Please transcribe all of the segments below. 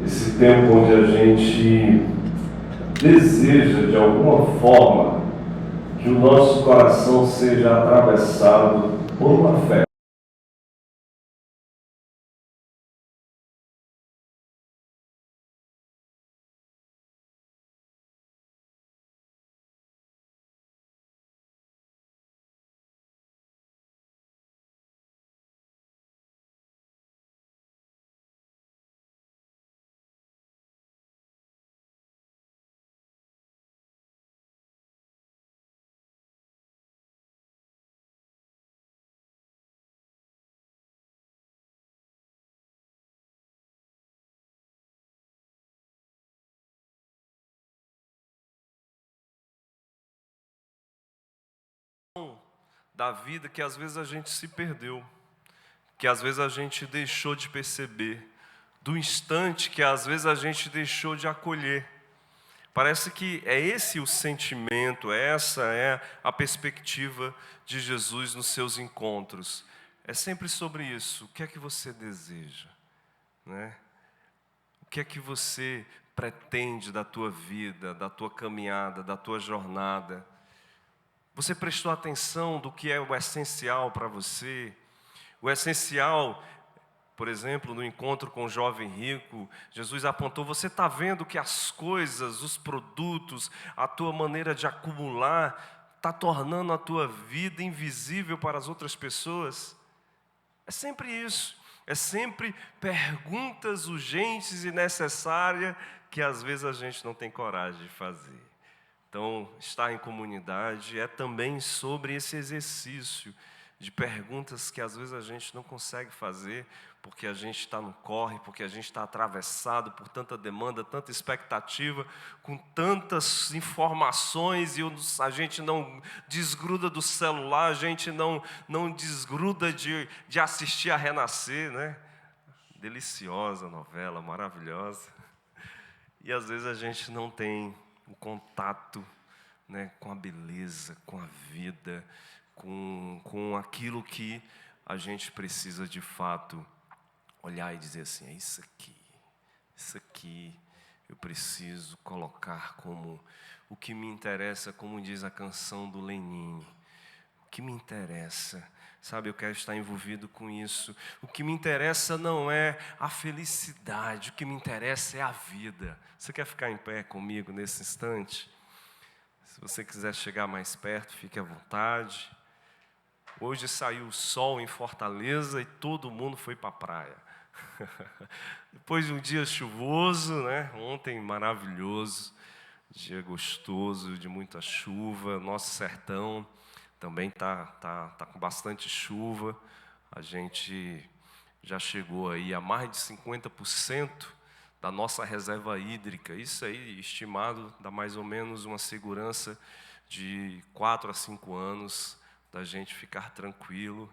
Esse tempo onde a gente deseja, de alguma forma, que o nosso coração seja atravessado por uma fé. Da vida que às vezes a gente se perdeu, que às vezes a gente deixou de perceber, do instante que às vezes a gente deixou de acolher. Parece que é esse o sentimento, essa é a perspectiva de Jesus nos seus encontros. É sempre sobre isso. O que é que você deseja, né? O que é que você pretende da tua vida, da tua caminhada, da tua jornada? Você prestou atenção do que é o essencial para você? O essencial, por exemplo, no encontro com o jovem rico, Jesus apontou: você está vendo que as coisas, os produtos, a tua maneira de acumular, está tornando a tua vida invisível para as outras pessoas? É sempre isso. É sempre perguntas urgentes e necessárias que às vezes a gente não tem coragem de fazer. Então, estar em comunidade é também sobre esse exercício de perguntas que às vezes a gente não consegue fazer, porque a gente está no corre, porque a gente está atravessado por tanta demanda, tanta expectativa, com tantas informações, e a gente não desgruda do celular, a gente não desgruda de assistir a Renascer, né? Deliciosa novela, maravilhosa. E às vezes a gente não tem o contato, né, com a beleza, com a vida, com aquilo que a gente precisa de fato olhar e dizer assim: é isso aqui eu preciso colocar como o que me interessa, como diz a canção do Lenin. O que me interessa, sabe, eu quero estar envolvido com isso. O que me interessa não é a felicidade, o que me interessa é a vida. Você quer ficar em pé comigo nesse instante? Se você quiser chegar mais perto, fique à vontade. Hoje saiu o sol em Fortaleza e todo mundo foi para a praia. Depois de um dia chuvoso, né? Ontem maravilhoso, dia gostoso, de muita chuva. Nosso sertão também tá com bastante chuva. A gente já chegou aí a mais de 50% da nossa reserva hídrica. Isso aí, estimado, dá mais ou menos uma segurança de 4 a 5 anos da gente ficar tranquilo,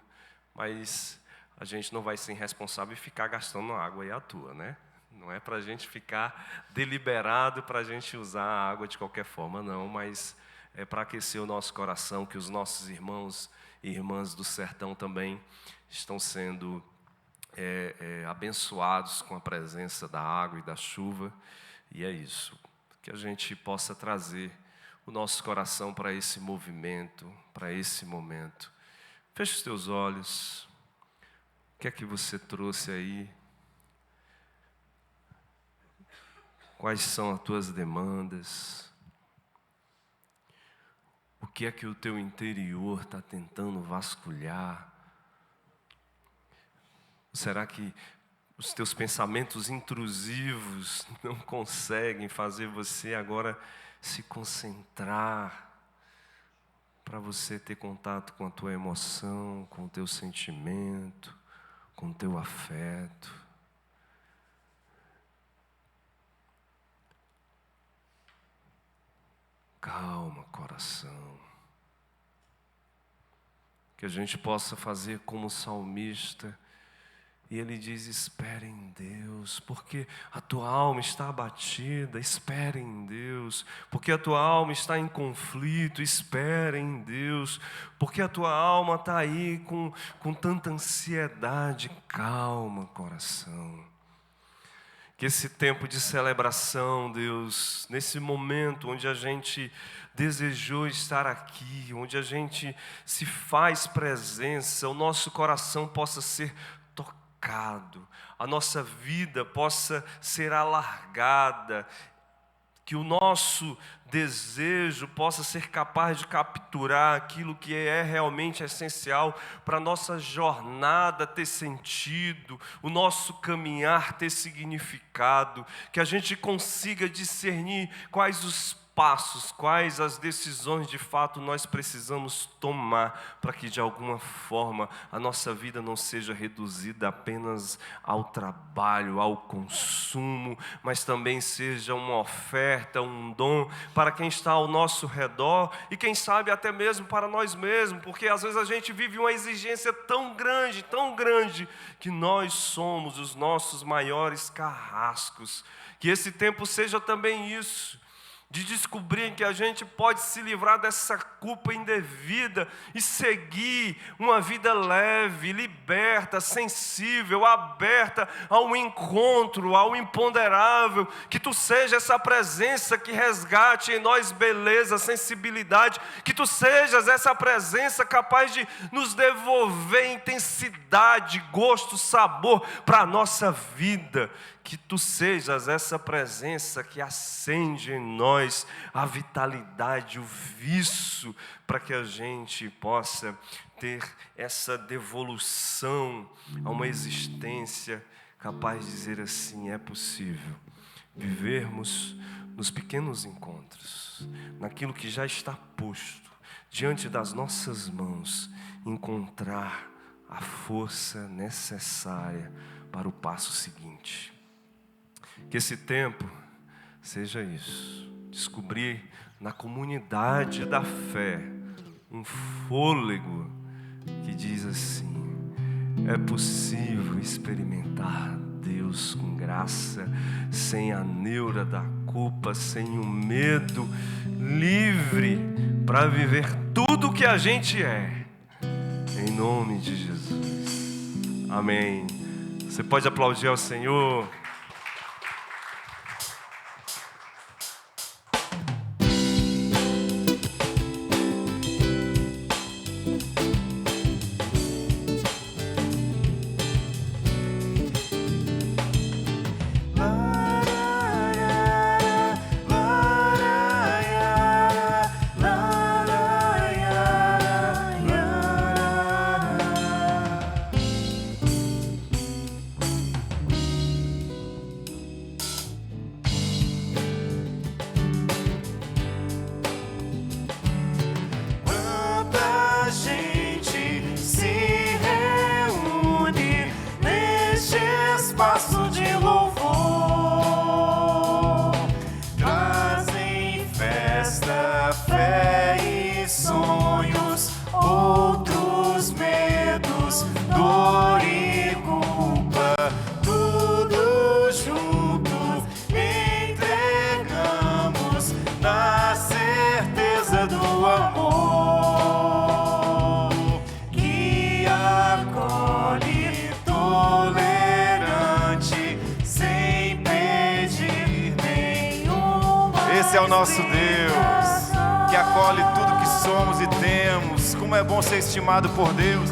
mas a gente não vai ser irresponsável e ficar gastando água aí à toa, né? Não é para a gente ficar deliberado para a gente usar a água de qualquer forma, não, mas é para aquecer o nosso coração, que os nossos irmãos e irmãs do sertão também estão sendo abençoados com a presença da água e da chuva, e é isso, que a gente possa trazer o nosso coração para esse movimento, para esse momento. Feche os teus olhos. O que é que você trouxe aí? Quais são as tuas demandas? O que é que o teu interior está tentando vasculhar? Será que os teus pensamentos intrusivos não conseguem fazer você agora se concentrar para você ter contato com a tua emoção, com o teu sentimento, com o teu afeto? Calma, coração. Que a gente possa fazer como o salmista. E ele diz: espere em Deus, porque a tua alma está abatida, espere em Deus. Porque a tua alma está em conflito, espere em Deus. Porque a tua alma está aí com tanta ansiedade, calma, coração. Que esse tempo de celebração, Deus, nesse momento onde a gente desejou estar aqui, onde a gente se faz presença, o nosso coração possa ser tocado, a nossa vida possa ser alargada, que o nosso desejo possa ser capaz de capturar aquilo que é realmente essencial para a nossa jornada ter sentido, o nosso caminhar ter significado, que a gente consiga discernir quais os passos, quais as decisões de fato nós precisamos tomar para que de alguma forma a nossa vida não seja reduzida apenas ao trabalho, ao consumo, mas também seja uma oferta, um dom para quem está ao nosso redor e quem sabe até mesmo para nós mesmos, porque às vezes a gente vive uma exigência tão grande, que nós somos os nossos maiores carrascos. Que esse tempo seja também isso, de descobrir que a gente pode se livrar dessa culpa indevida e seguir uma vida leve, liberta, sensível, aberta ao encontro, ao imponderável. Que Tu seja essa presença que resgate em nós beleza, sensibilidade. Que Tu sejas essa presença capaz de nos devolver intensidade, gosto, sabor para a nossa vida. Que Tu sejas essa presença que acende em nós a vitalidade, o vício, para que a gente possa ter essa devolução a uma existência capaz de dizer assim: é possível vivermos nos pequenos encontros, naquilo que já está posto diante das nossas mãos, encontrar a força necessária para o passo seguinte. Que esse tempo seja isso, descobrir na comunidade da fé um fôlego que diz assim: é possível experimentar Deus com graça, sem a neura da culpa, sem o medo, livre para viver tudo o que a gente é, em nome de Jesus. Amém. Você pode aplaudir ao Senhor. Esse é o nosso Deus, que acolhe tudo que somos e temos. Como é bom ser estimado por Deus.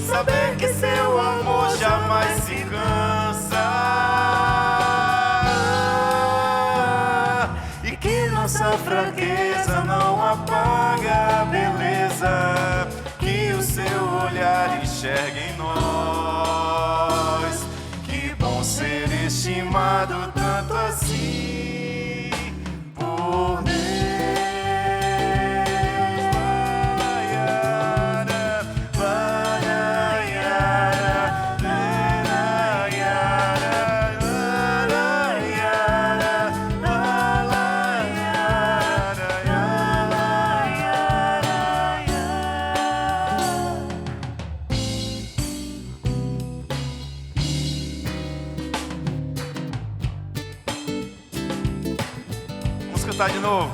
Saber que seu amor jamais se cansa e que nossa fraqueza não apaga a beleza que o seu olhar enxerga em nós. Que bom ser estimado tanto assim por Deus. Vamos cantar de novo.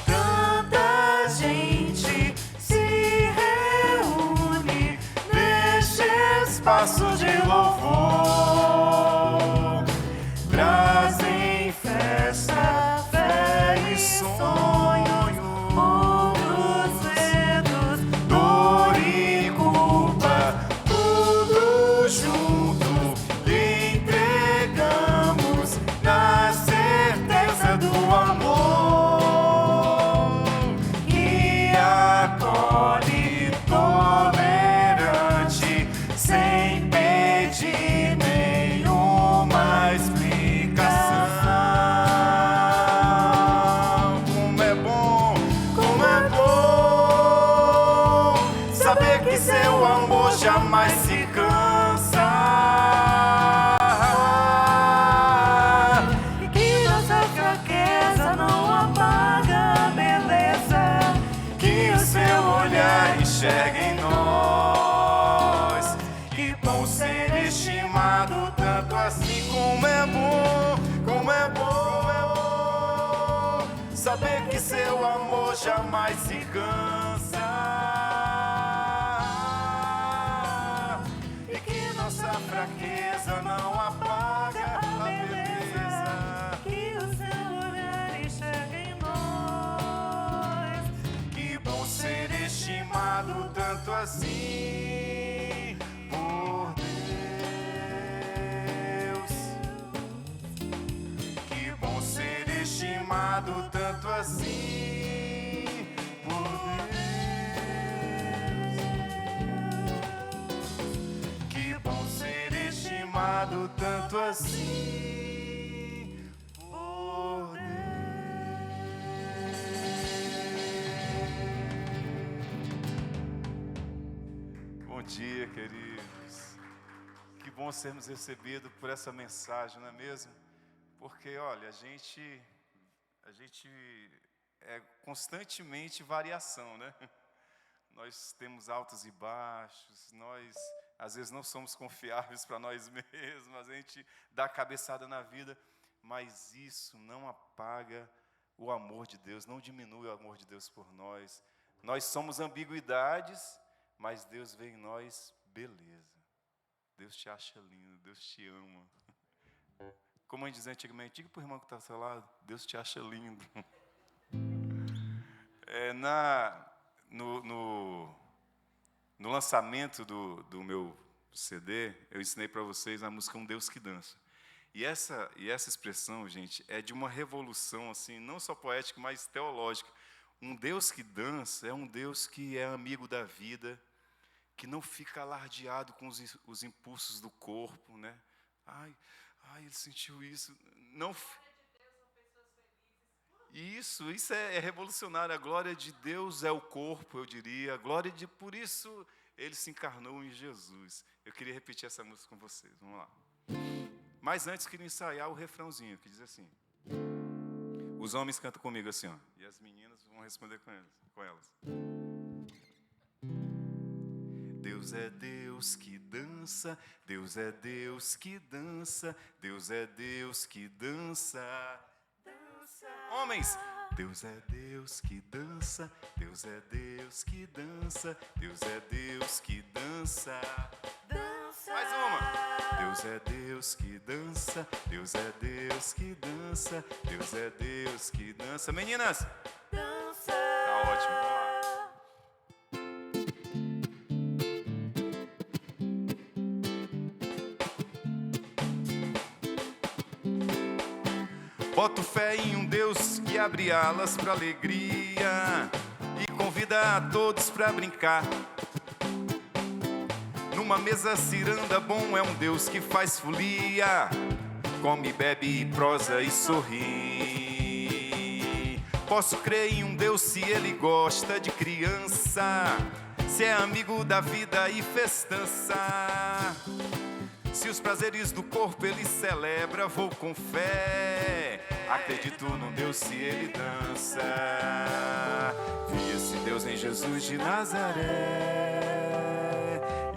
Tanta gente se reúne neste espaço passos de louvor trazem festa, fé e sonho, muitos medos, dor e culpa, tudo junto lhe entregamos na certeza do amor que acolhe tolerante sem pedir nenhuma explicação. Como é bom saber que seu amor jamais se cansa e que nossa fraqueza não apaga a beleza que o seu olhar enxerga em nós. Que bom ser estimado tanto assim. Como é bom, como é bom, como é bom saber que seu amor jamais se cansa e que nossa fraqueza não apaga a beleza que o seu olhar enxerga em nós. Que bom ser estimado tanto assim por Deus. Que bom ser estimado tanto assim por Deus. Que bom ser estimado tanto assim por Deus. Bom dia, queridos. Que bom sermos recebidos por essa mensagem, não é mesmo? Porque, olha, a gente é constantemente variação, né? Nós temos altos e baixos, nós às vezes não somos confiáveis para nós mesmos, a gente dá cabeçada na vida, mas isso não apaga o amor de Deus, não diminui o amor de Deus por nós. Nós somos ambiguidades, mas Deus vê em nós beleza. Deus te acha lindo, Deus te ama. Como a gente dizia antigamente, diga para o irmão que está ao seu lado, Deus te acha lindo. No lançamento do meu CD, eu ensinei para vocês a música Um Deus que Dança. E essa expressão, gente, é de uma revolução, assim, não só poética, mas teológica. Um Deus que dança é um Deus que é amigo da vida, que não fica alardeado com os impulsos do corpo, né? Ai, ele sentiu isso. Não. Isso é revolucionário. A glória de Deus é o corpo, eu diria. A glória de, por isso ele se encarnou em Jesus. Eu queria repetir essa música com vocês. Vamos lá. Mas antes queria ensaiar o refrãozinho que diz assim. Os homens cantam comigo assim, ó, e as meninas vão responder com elas. Deus é Deus que dança, Deus é Deus que dança, Deus é Deus que dança. Homens, Deus é Deus que dança, Deus é Deus que dança, Deus é Deus que dança. Mais uma. Deus é Deus que dança, Deus é Deus que dança, Deus é Deus que dança. Meninas, dança. Tá ótimo, vamos lá. Boto fé em um Deus que abre alas para alegria e convida a todos para brincar. Numa mesa ciranda bom é um Deus que faz folia, come, bebe, prosa e sorri. Posso crer em um Deus se ele gosta de criança, se é amigo da vida e festança. Se os prazeres do corpo ele celebra, vou com fé. Acredito num Deus se ele dança. Vi esse Deus em Jesus de Nazaré,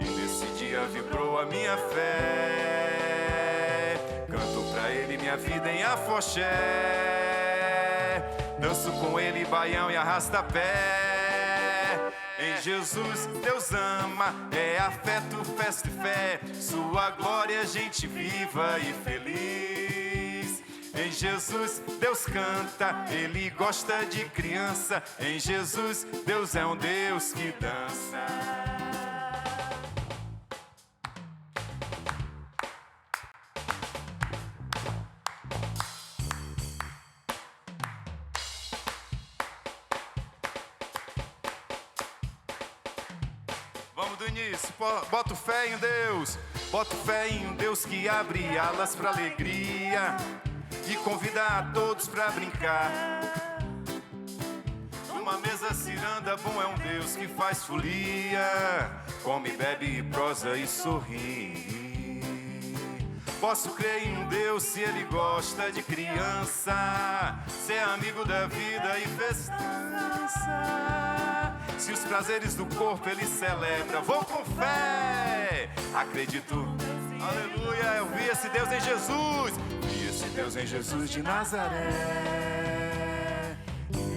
e nesse dia vibrou a minha fé. Canto pra ele minha vida em afoxé, danço com ele baião e arrasta-pé. Em Jesus, Deus ama, é afeto, festa e fé. Sua glória, gente viva e feliz. Em Jesus, Deus canta, Ele gosta de criança. Em Jesus, Deus é um Deus que dança. Vamos do início, boto fé em Deus. Boto fé em um Deus que abre alas pra alegria e convida a todos pra brincar. Numa mesa ciranda, bom é um Deus que faz folia, come, bebe, prosa e sorri. Posso crer em um Deus se Ele gosta de criança, se é amigo da vida e festança. Se os prazeres do corpo Ele celebra, vou com fé, acredito. Aleluia, eu vi esse Deus em Jesus. Vi esse Deus em Jesus de Nazaré.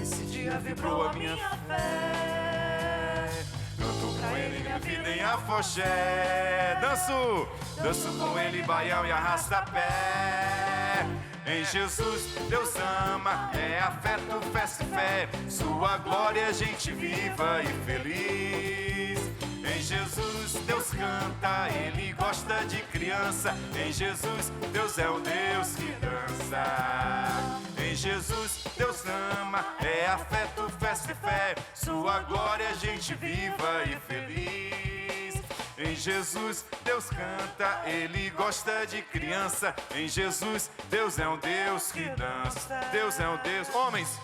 Esse dia vibrou a minha fé. Canto com Ele minha vida em afoxé. Danço com Ele baião e arrasta-pé. Em Jesus, Deus ama, é afeto, festa e fé. Sua glória, gente viva e feliz. Em Jesus, Deus canta, Ele gosta de criança. Em Jesus, Deus é o Deus que dança. Em Jesus, Deus ama, é afeto, festa e fé. Sua glória, gente viva e feliz. Em Jesus, Deus canta, Ele gosta de criança. Em Jesus, Deus é um Deus que dança. Deus é um Deus, homens.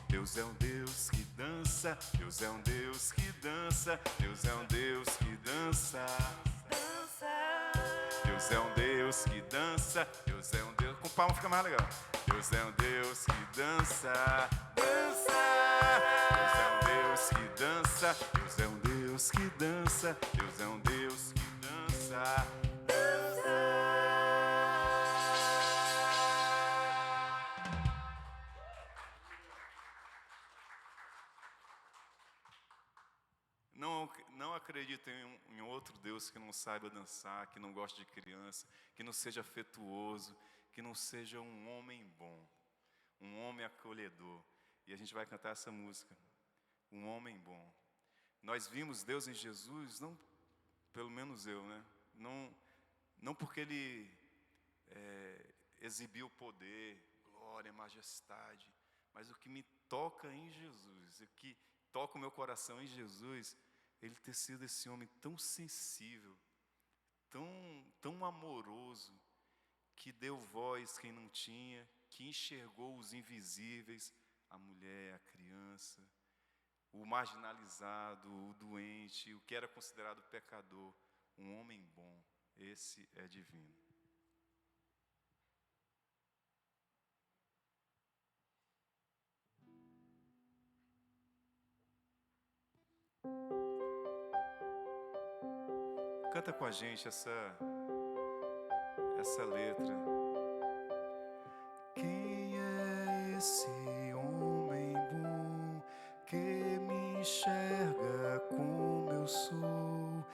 Deus é um Deus que dança. Deus é um Deus que dança. Deus é um Deus que dança. Deus é um Deus que dança. Deus é um Deus. Com palma fica mais legal. Deus é um Deus que dança. Dança. Deus é um Deus que dança. Deus é um Deus que dança. Deus é um Deus que dança. Não acredito em outro Deus que não saiba dançar, que não goste de criança, que não seja afetuoso, que não seja um homem bom, um homem acolhedor. E a gente vai cantar essa música, um homem bom. Nós vimos Deus em Jesus, não, pelo menos eu, né? Não porque Ele exibiu poder, glória, majestade, mas o que me toca em Jesus, o que toca o meu coração em Jesus, Ele ter sido esse homem tão sensível, tão amoroso, que deu voz quem não tinha, que enxergou os invisíveis, a mulher, a criança, o marginalizado, o doente, o que era considerado pecador. Um homem bom, esse é divino. Canta com a gente essa letra. Quem é esse homem bom que me enxerga como eu sou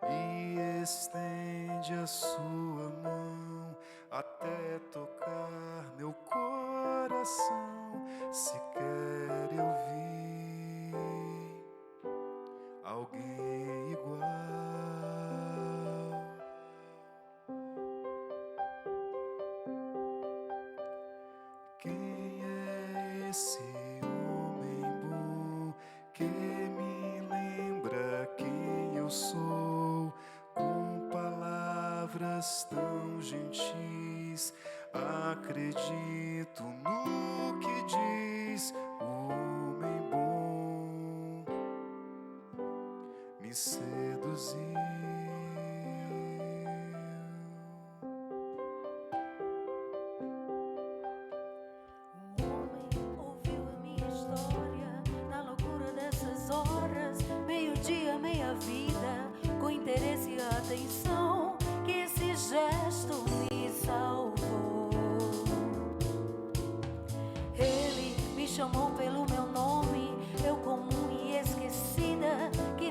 e estende a sua mão até tocar meu coração? Se quer eu vi alguém igual. Quem é esse homem bom que me lembra quem eu sou, com palavras tão gentis? Acredito no que diz. O homem bom me seduziu. Interesse e atenção, que esse gesto me salvou. Ele me chamou pelo meu nome, eu comum e esquecida, que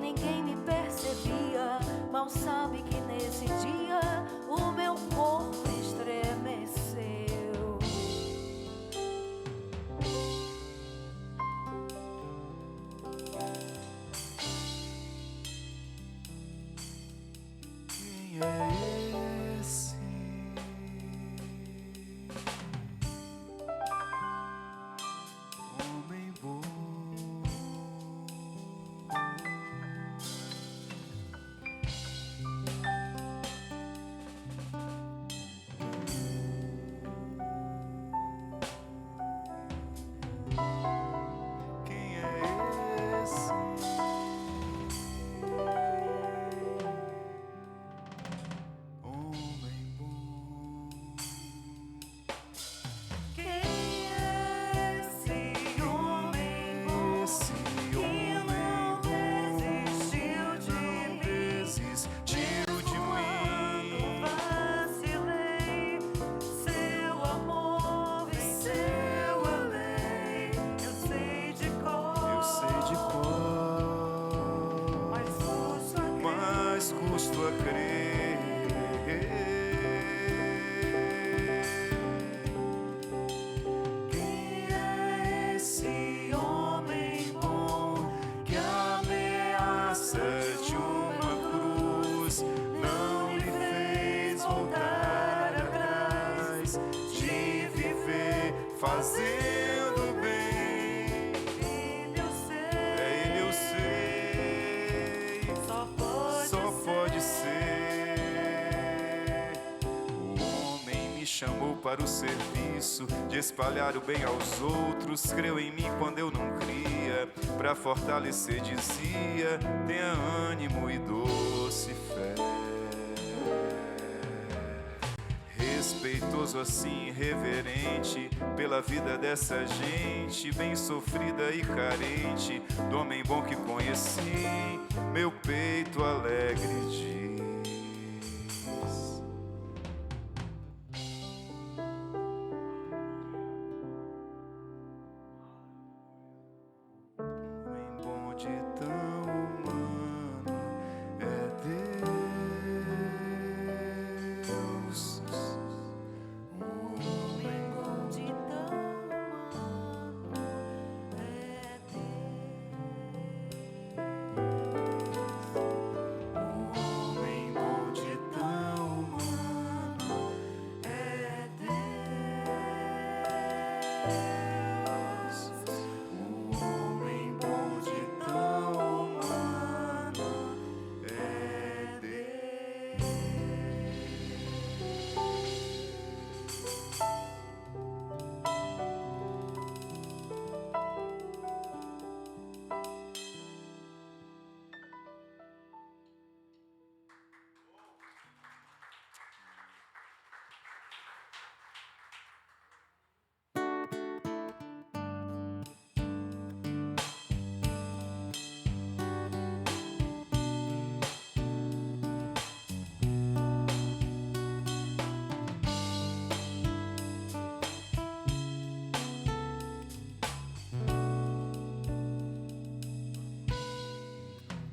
disposto a crer. Quem é esse homem bom que a ameaça De uma cruz não lhe fez voltar atrás, de viver fazendo bem. Ele eu sei, É Ele eu sei, só pode ser. O homem me chamou para o serviço de espalhar o bem aos outros. Creu em mim quando eu não cria, para fortalecer dizia: tenha ânimo e doce fé. Respeitoso assim, reverente pela vida dessa gente, bem sofrida e carente, do homem bom que conheci, meu peito alegre diz. Homem bom de tão humano é Deus. homem bom de tão humano é Deus. Homem bom de tão humano é Deus. Homem bom de tão humano é Deus.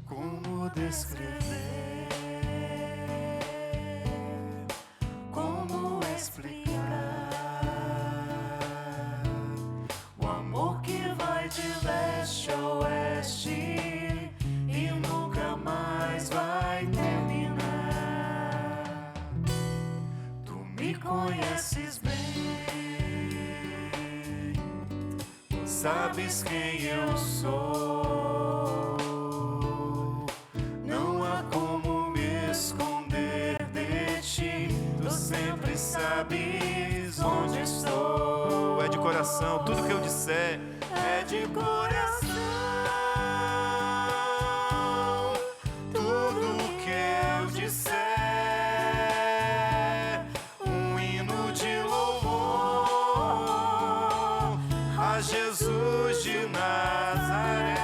Como descrever? Como explicar o amor que vai de leste a oeste e nunca mais vai terminar? Tu me conheces bem, sabes quem eu sou. Não há como me esconder de ti, tu sempre sabes onde estou. É de coração, tudo que eu disser é de coração. Tudo que eu disser, um hino de louvor a Jesus de Nazaré.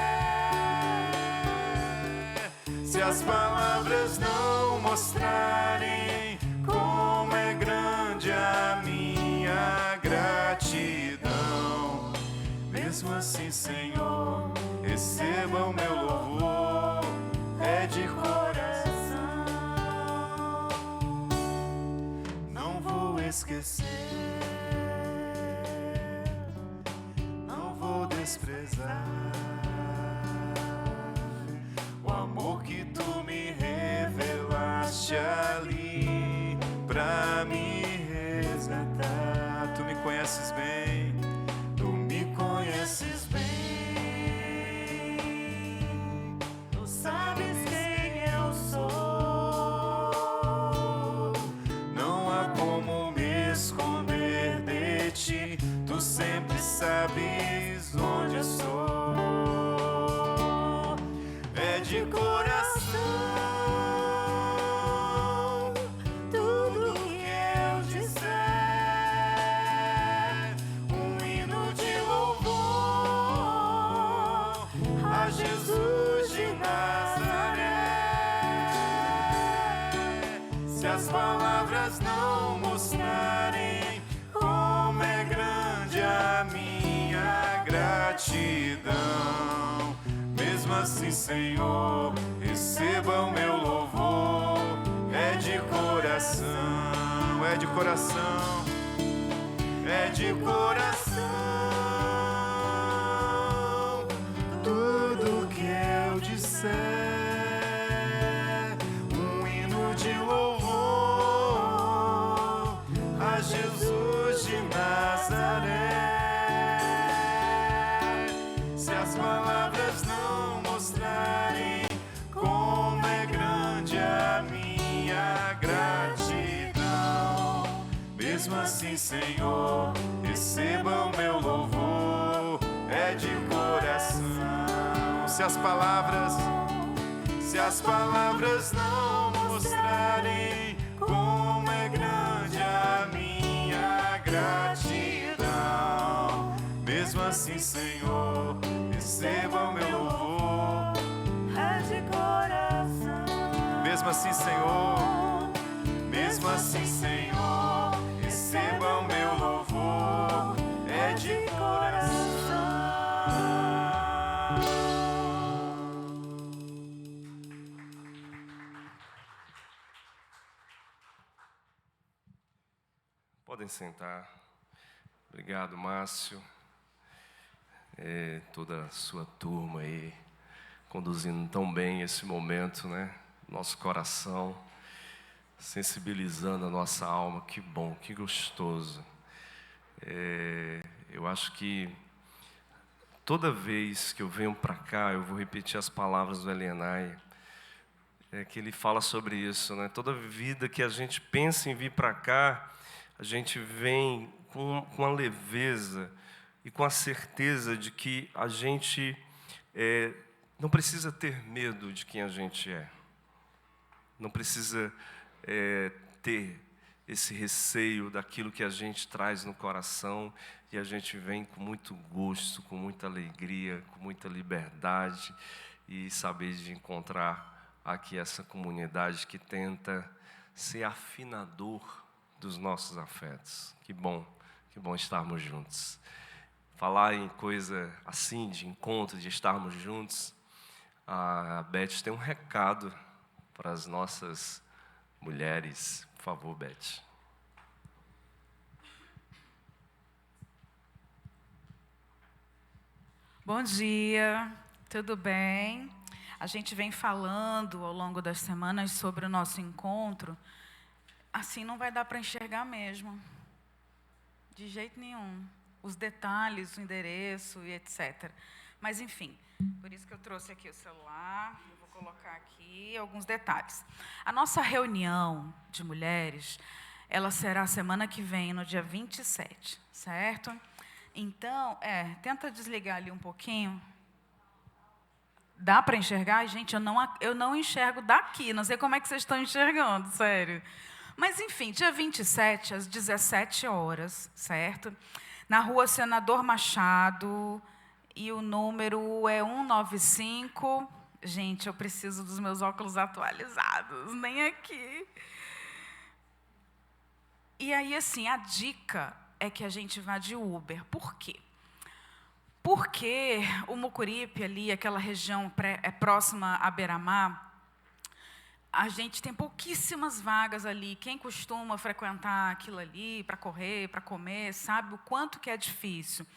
Se as palavras não mostrarem como é grande a minha gratidão, mesmo assim, Senhor, receba o meu louvor, é de coração. Não vou esquecer, não vou desprezar o amor que tu me revelaste ali pra me resgatar. Tu me conheces bem, tu me conheces bem. Tu sabes quem eu sou. Não há como me esconder de ti, tu sempre sabes onde eu sou. É de coração, tudo que eu disser, um hino de louvor a Jesus de Nazaré. Se as palavras não mostrarem como é grande a minha gratidão, mesmo assim, Senhor, receba o meu louvor. é de coração, é de coração. Tudo que eu disser, um hino de louvor a Jesus de Nazaré. Se as palavras não mostrarem como é grande a minha gratidão, mesmo assim, Senhor, receba o meu louvor, é de coração. Se as palavras não mostrarem como é grande a minha gratidão, mesmo assim, Senhor, receba o meu louvor, é de coração. mesmo assim, Senhor, mesmo assim, Senhor, receba o meu louvor, é de coração. Podem sentar. Obrigado, Márcio. Toda a sua turma aí, conduzindo tão bem esse momento, né? Nosso coração, sensibilizando a nossa alma. Que bom, que gostoso. Eu acho que toda vez que eu venho para cá, eu vou repetir as palavras do Elienay, que ele fala sobre isso, né? Toda vida que a gente pensa em vir para cá, a gente vem com a leveza e com a certeza de que a gente não precisa ter medo de quem a gente é. Não precisa ter esse receio daquilo que a gente traz no coração, e a gente vem com muito gosto, com muita alegria, com muita liberdade, e saber de encontrar aqui essa comunidade que tenta ser afinador dos nossos afetos. Que bom estarmos juntos. Falar em coisa assim, de encontro, de estarmos juntos, a Beth tem um recado para as nossas mulheres. Por favor, Beth. Bom dia, tudo bem? A gente vem falando ao longo das semanas sobre o nosso encontro. Assim não vai dar para enxergar mesmo, de jeito nenhum. Os detalhes, o endereço e etc. Mas, enfim, por isso que eu trouxe aqui o celular. Eu vou colocar aqui alguns detalhes. A nossa reunião de mulheres, ela será semana que vem, no dia 27, certo? Então, tenta desligar ali um pouquinho. Dá para enxergar? Gente, eu não enxergo daqui. Não sei como é que vocês estão enxergando, sério. Mas, enfim, dia 27, às 17 horas, certo? Na rua Senador Machado, e o número é 195. Gente, eu preciso dos meus óculos atualizados, nem aqui. E aí, assim, a dica é que a gente vá de Uber. Por quê? Porque o Mucuripe ali, aquela região próxima à Beira-Mar, a gente tem pouquíssimas vagas ali. Quem costuma frequentar aquilo ali para correr, para comer, sabe o quanto que é difícil.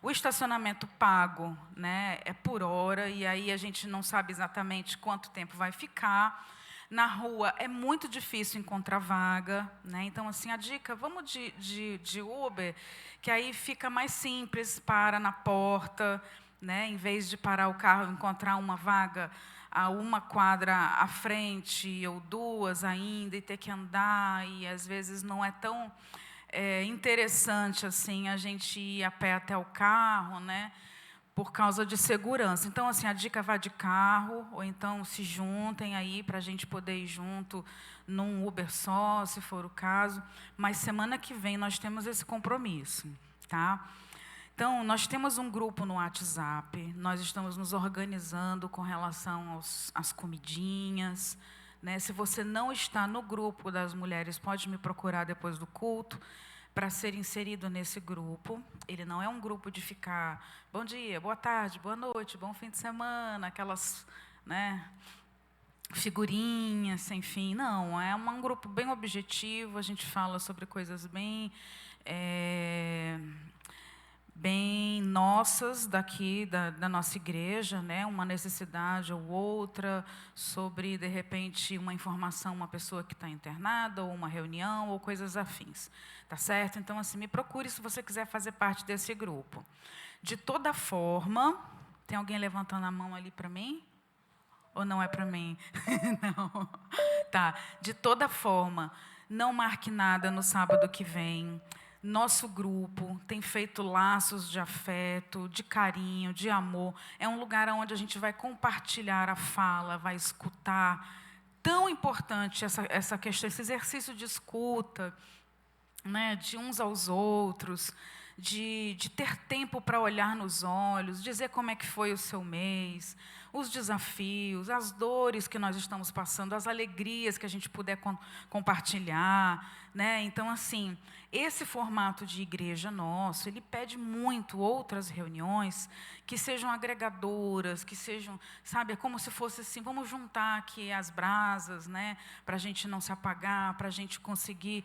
O estacionamento pago, né, é por hora, e aí a gente não sabe exatamente quanto tempo vai ficar. Na rua é muito difícil encontrar vaga, né? Então, assim, a dica, vamos de Uber, que aí fica mais simples, para na porta, né? Em vez de parar o carro e encontrar uma vaga a uma quadra à frente, ou duas ainda, e ter que andar, e às vezes não é tão interessante assim a gente ir a pé até o carro, né? Por causa de segurança. Então, assim, a dica vá de carro, ou então se juntem aí para a gente poder ir junto num Uber só, se for o caso. Mas semana que vem nós temos esse compromisso, tá? Então, nós temos um grupo no WhatsApp, nós estamos nos organizando com relação às comidinhas, né? Se você não está no grupo das mulheres, pode me procurar depois do culto, para ser inserido nesse grupo. Ele não é um grupo de ficar bom dia, boa tarde, boa noite, bom fim de semana, aquelas, né, figurinhas, sem fim. Não, é um grupo bem objetivo, a gente fala sobre coisas bem nossas daqui, da nossa igreja, né? Uma necessidade ou outra, sobre, de repente, uma informação, uma pessoa que está internada, ou uma reunião, ou coisas afins. Tá certo? Então, assim, me procure se você quiser fazer parte desse grupo. De toda forma, tem alguém levantando a mão ali para mim? Ou não é para mim? Não. Tá. De toda forma, não marque nada no sábado que vem. Nosso grupo tem feito laços de afeto, de carinho, de amor. É um lugar onde a gente vai compartilhar a fala, vai escutar. Tão importante essa questão, esse exercício de escuta, né, de uns aos outros, de ter tempo para olhar nos olhos, dizer como é que foi o seu mês, os desafios, as dores que nós estamos passando, as alegrias que a gente puder compartilhar, né? Então, assim, esse formato de igreja nosso, ele pede muito outras reuniões que sejam agregadoras, que sejam, sabe, é como se fosse assim, vamos juntar aqui as brasas, né, para a gente não se apagar, para a gente conseguir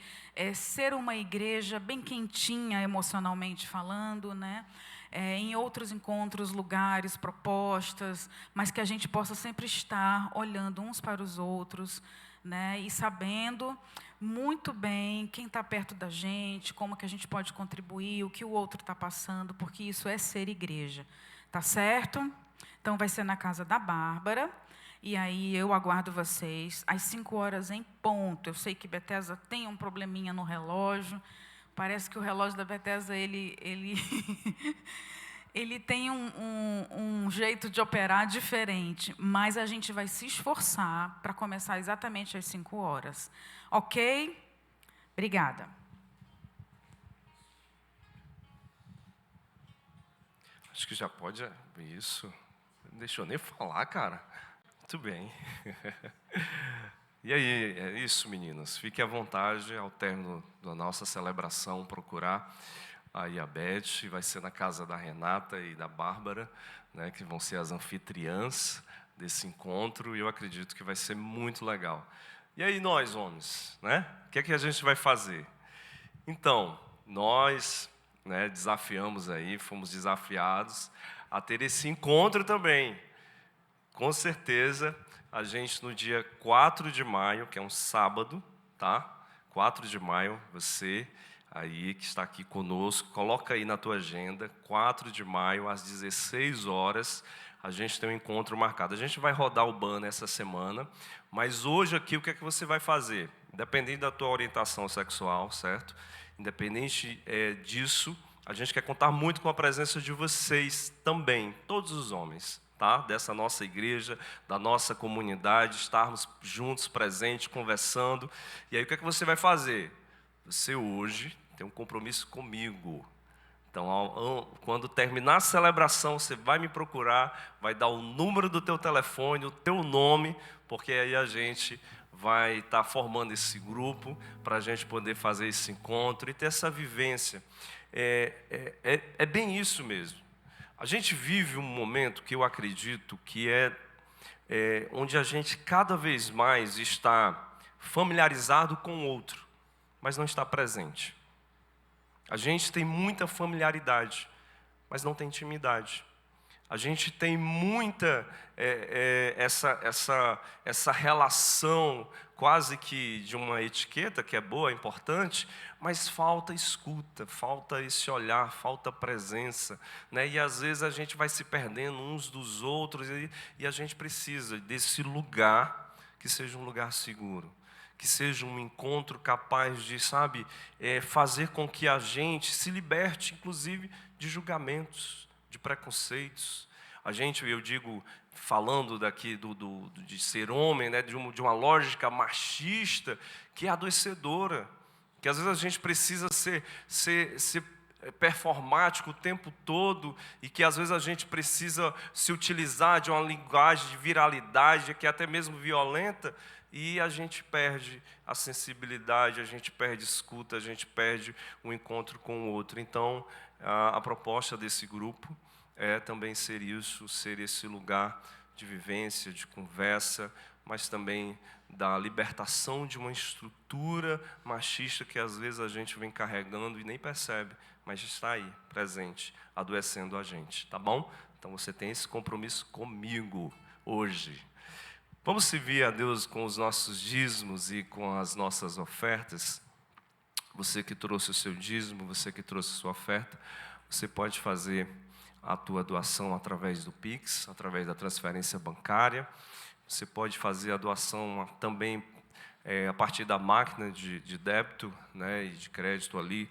ser uma igreja bem quentinha emocionalmente falando, né? Em outros encontros, lugares, propostas, mas que a gente possa sempre estar olhando uns para os outros, né, e sabendo muito bem quem está perto da gente, como que a gente pode contribuir, o que o outro está passando, porque isso é ser igreja, tá certo? Então, vai ser na casa da Bárbara, e aí eu aguardo vocês às 5h em ponto. Eu sei que Bethesda tem um probleminha no relógio, parece que o relógio da Bethesda, ele tem um jeito de operar diferente, mas a gente vai se esforçar para começar exatamente às 5h. Ok? Obrigada. Acho que já pode... Isso. Não deixou nem falar, cara. Muito bem. E aí, é isso, meninas. Fique à vontade, ao término da nossa celebração, procurar aí a Beth, vai ser na casa da Renata e da Bárbara, né, que vão ser as anfitriãs desse encontro, e eu acredito que vai ser muito legal. E aí nós, homens, né? O que é que a gente vai fazer? Então, nós, né, desafiamos aí, fomos desafiados a ter esse encontro também. Com certeza, a gente no dia 4 de maio, que é um sábado, tá? 4 de maio, você aí que está aqui conosco, coloca aí na tua agenda, 4 de maio, às 16h, a gente tem um encontro marcado. A gente vai rodar o banner essa semana, mas hoje aqui o que é que você vai fazer? Independente da tua orientação sexual, certo? Independente disso, a gente quer contar muito com a presença de vocês também, todos os homens, tá? Dessa nossa igreja, da nossa comunidade, estarmos juntos, presentes, conversando. E aí o que é que você vai fazer? Você hoje tem um compromisso comigo. Então, quando terminar a celebração, você vai me procurar, vai dar o número do teu telefone, o teu nome, porque aí a gente vai estar formando esse grupo para a gente poder fazer esse encontro e ter essa vivência. É bem isso mesmo. A gente vive um momento que eu acredito que é onde a gente cada vez mais está familiarizado com o outro, mas não está presente. A gente tem muita familiaridade, mas não tem intimidade. A gente tem muita essa relação quase que de uma etiqueta, que é boa, é importante, mas falta escuta, falta esse olhar, falta presença, né? E às vezes a gente vai se perdendo uns dos outros e a gente precisa desse lugar que seja um lugar seguro, que seja um encontro capaz de, sabe, fazer com que a gente se liberte, inclusive, de julgamentos, de preconceitos. A gente, eu digo, falando daqui de ser homem, né, de uma lógica machista, que é adoecedora, que às vezes a gente precisa ser performático o tempo todo e que às vezes a gente precisa se utilizar de uma linguagem de viralidade, que é até mesmo violenta, e a gente perde a sensibilidade, a gente perde escuta, a gente perde o encontro com o outro. Então, a proposta desse grupo é também ser isso, ser esse lugar de vivência, de conversa, mas também da libertação de uma estrutura machista que às vezes a gente vem carregando e nem percebe, mas está aí, presente, adoecendo a gente, tá bom? Então você tem esse compromisso comigo hoje. Vamos servir a Deus com os nossos dízimos e com as nossas ofertas. Você que trouxe o seu dízimo, você que trouxe a sua oferta, você pode fazer a tua doação através do Pix, através da transferência bancária. Você pode fazer a doação também a partir da máquina de débito, né, e de crédito ali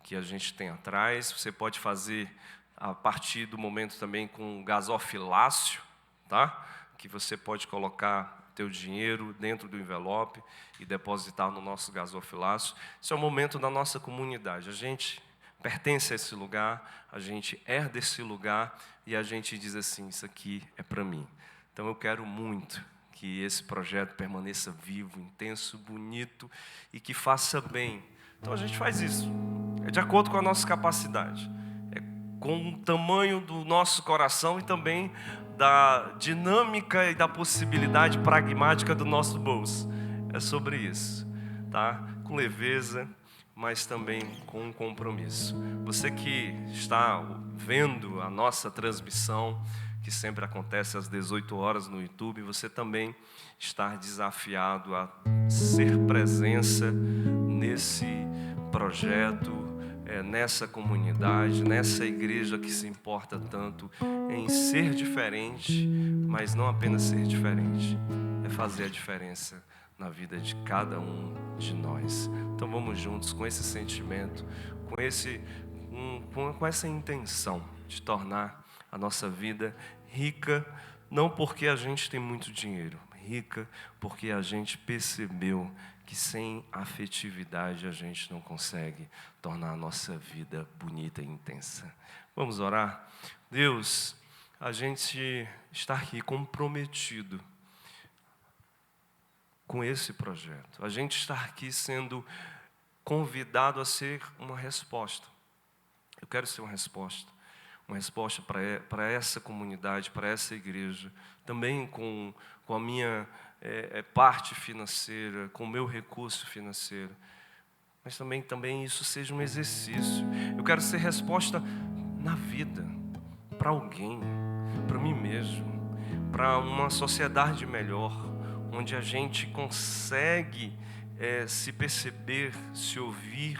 que a gente tem atrás. Você pode fazer a partir do momento também com gasofilácio, tá? Que você pode colocar teu dinheiro dentro do envelope e depositar no nosso gasofilácio. Esse é o momento da nossa comunidade. A gente pertence a esse lugar, a gente herda esse lugar e a gente diz assim, isso aqui é para mim. Então eu quero muito que esse projeto permaneça vivo, intenso, bonito e que faça bem. Então a gente faz isso, é de acordo com a nossa capacidade, é com o tamanho do nosso coração e também da dinâmica e da possibilidade pragmática do nosso bolso. É sobre isso, tá? Com leveza, mas também com um compromisso. Você que está vendo a nossa transmissão, que sempre acontece às 18 horas no YouTube, você também está desafiado a ser presença nesse projeto, nessa comunidade, nessa igreja que se importa tanto em ser diferente, mas não apenas ser diferente, é fazer a diferença na vida de cada um de nós. Então vamos juntos com esse sentimento, com essa intenção de tornar a nossa vida rica, não porque a gente tem muito dinheiro, rica porque a gente percebeu que sem afetividade a gente não consegue tornar a nossa vida bonita e intensa. Vamos orar? Deus, a gente está aqui comprometido com esse projeto. A gente está aqui sendo convidado a ser uma resposta. Eu quero ser uma resposta para essa comunidade, para essa igreja, também com a minha parte financeira, com o meu recurso financeiro, mas também isso seja um exercício. Eu quero ser resposta na vida, para alguém, para mim mesmo, para uma sociedade melhor, onde a gente consegue se perceber, se ouvir,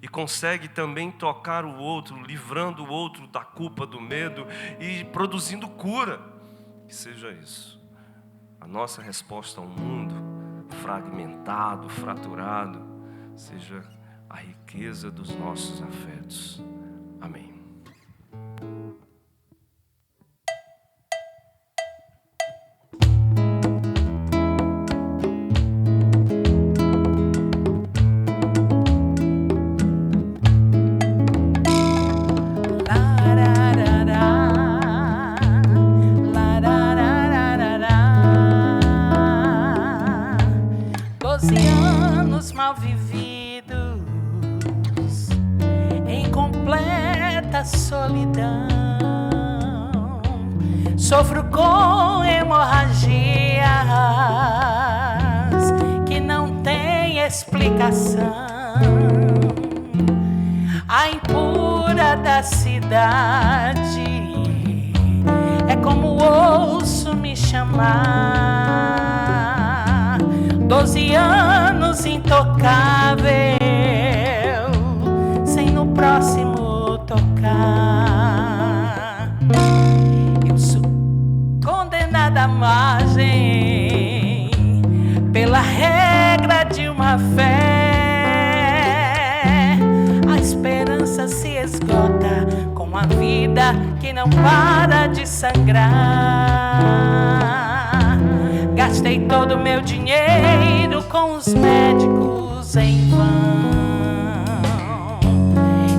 e consegue também tocar o outro, livrando o outro da culpa, do medo e produzindo cura. Que seja isso. A nossa resposta ao mundo fragmentado, fraturado, seja a riqueza dos nossos afetos. Amém. Mal vividos, em completa solidão, sofro com hemorragias que não têm explicação. A impura da cidade é como ouço me chamar. 12 anos intocável, sem no próximo tocar. Eu sou condenada à margem pela regra de uma fé. A esperança se esgota com a vida que não para de sangrar. Gastei todo o meu dinheiro com os médicos em vão.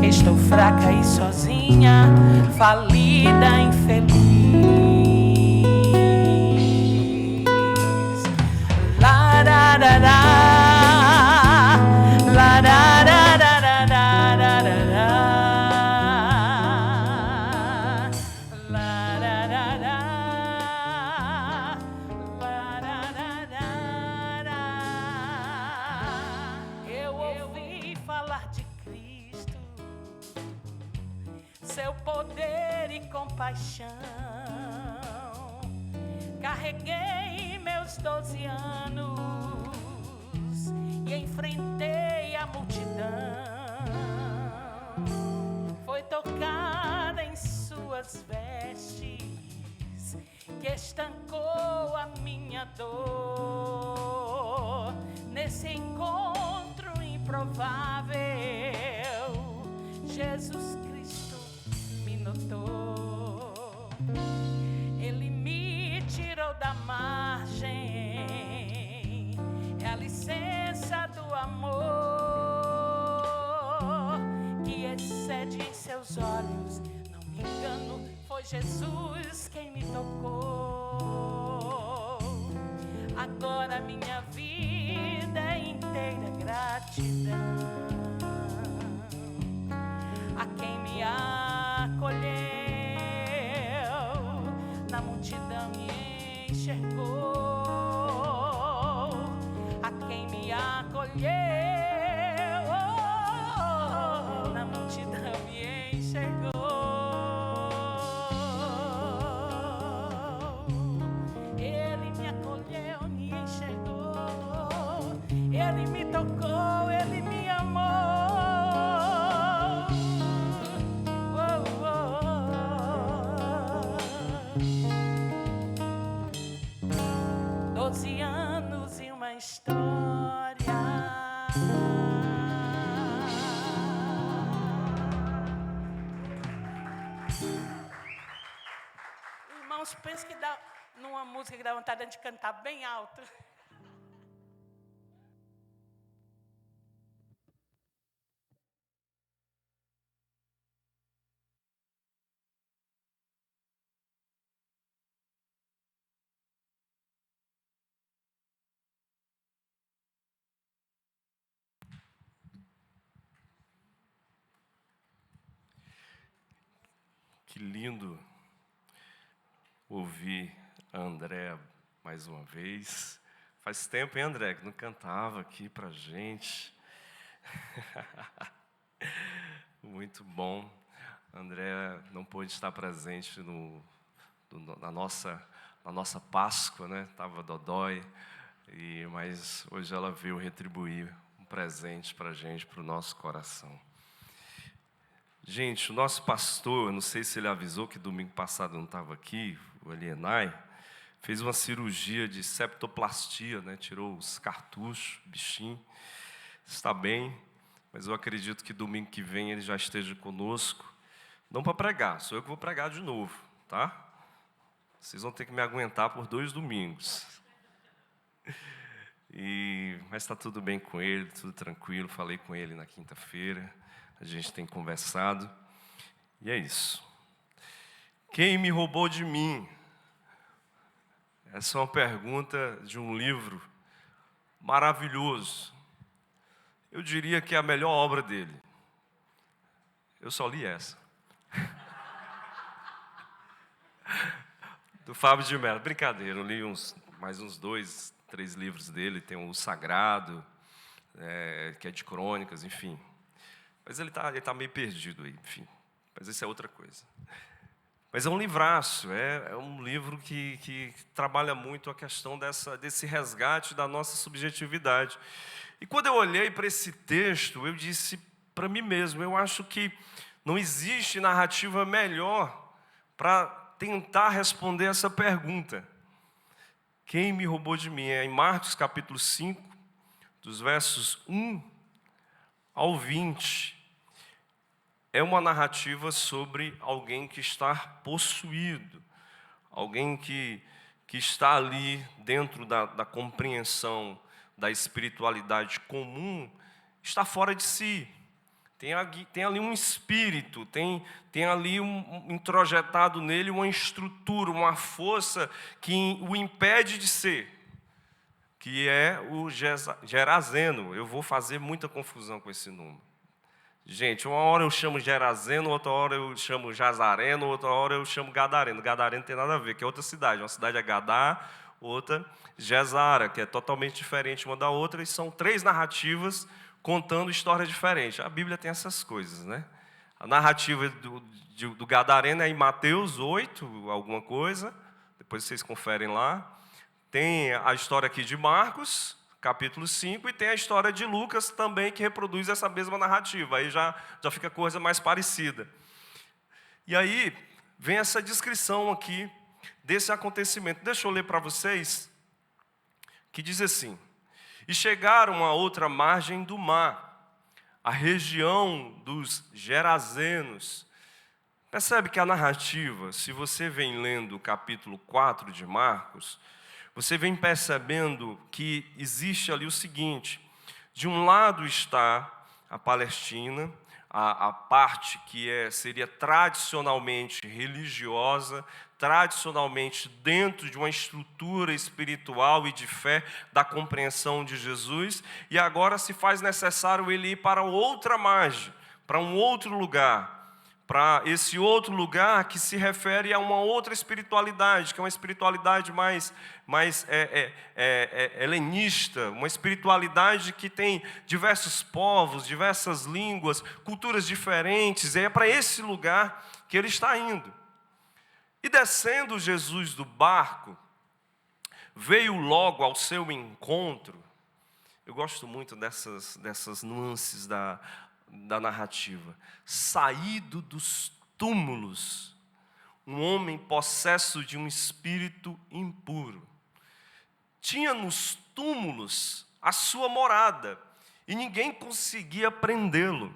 Estou fraca e sozinha, falida, infeliz. Lararará, larararararararará, lararará. seu poder e compaixão. Carreguei meus 12 anos e enfrentei a multidão. Foi tocada em suas vestes que estancou a minha dor. Nesse encontro improvável, Jesus Cristo me notou. Ele me tirou da margem, é a licença do amor que excede em seus olhos. Não me engano, foi Jesus quem me tocou. Agora minha vida é inteira gratidão a quem me acolheu na multidão e enxergou, a quem me acolheu na multidão e enxergou. Ele me acolheu, me enxergou, ele me tocou, ele me amou. 12 anos e uma história. Irmãos, penso que dá numa música que dá vontade de cantar bem alto. Que lindo ouvir a Andréa mais uma vez. Faz tempo, hein, André, que não cantava aqui pra gente. Muito bom. A Andréa não pôde estar presente na nossa Páscoa, né? Estava dodói, mas hoje ela veio retribuir um presente para a gente, para o nosso coração. Gente, o nosso pastor, eu não sei se ele avisou que domingo passado não estava aqui, o Elienay, fez uma cirurgia de septoplastia, né? Tirou os cartuchos, bichinho, está bem, mas eu acredito que domingo que vem ele já esteja conosco, não para pregar, sou eu que vou pregar de novo, tá? Vocês vão ter que me aguentar por 2 domingos. Mas está tudo bem com ele, tudo tranquilo, falei com ele na quinta-feira, a gente tem conversado, e é isso. Quem me roubou de mim? Essa é uma pergunta de um livro maravilhoso. Eu diria que é a melhor obra dele. Eu só li essa. Do Fábio de Mello. Brincadeira, eu li mais uns 2, 3 livros dele. Tem o Sagrado, que é de crônicas, enfim. Mas ele tá meio perdido aí, enfim. Mas isso é outra coisa. Mas é um livraço, é um livro que trabalha muito a questão desse resgate da nossa subjetividade. E quando eu olhei para esse texto, eu disse para mim mesmo, eu acho que não existe narrativa melhor para tentar responder essa pergunta. Quem me roubou de mim? É em Marcos capítulo 5, dos versos 1 ao 20. É uma narrativa sobre alguém que está possuído, alguém que está ali dentro da compreensão da espiritualidade comum, está fora de si. Tem ali um espírito, tem ali introjetado nele uma estrutura, uma força que o impede de ser, que é o Gerazeno. Eu vou fazer muita confusão com esse número. Gente, uma hora eu chamo Gerazeno, outra hora eu chamo Jazareno, outra hora eu chamo Gadareno. Gadareno não tem nada a ver, que é outra cidade. Uma cidade é Gadá, outra Gesara, que é totalmente diferente uma da outra, e são 3 narrativas contando histórias diferentes. A Bíblia tem essas coisas, né? A narrativa do Gadareno é em Mateus 8, alguma coisa, depois vocês conferem lá. Tem a história aqui de Marcos, capítulo 5, e tem a história de Lucas também, que reproduz essa mesma narrativa. Aí já fica coisa mais parecida. E aí vem essa descrição aqui desse acontecimento. Deixa eu ler para vocês, que diz assim: e chegaram à outra margem do mar, a região dos Gerazenos. Percebe que a narrativa, se você vem lendo o capítulo 4 de Marcos, você vem percebendo que existe ali o seguinte: de um lado está a Palestina, a parte que seria tradicionalmente religiosa, tradicionalmente dentro de uma estrutura espiritual e de fé da compreensão de Jesus, e agora se faz necessário ele ir para outra margem, para um outro lugar, para esse outro lugar que se refere a uma outra espiritualidade, que é uma espiritualidade mais helenista, uma espiritualidade que tem diversos povos, diversas línguas, culturas diferentes, e é para esse lugar que ele está indo. E descendo Jesus do barco, veio logo ao seu encontro. Eu gosto muito dessas nuances da narrativa. Saído dos túmulos, um homem possesso de um espírito impuro. Tinha nos túmulos a sua morada, e ninguém conseguia prendê-lo,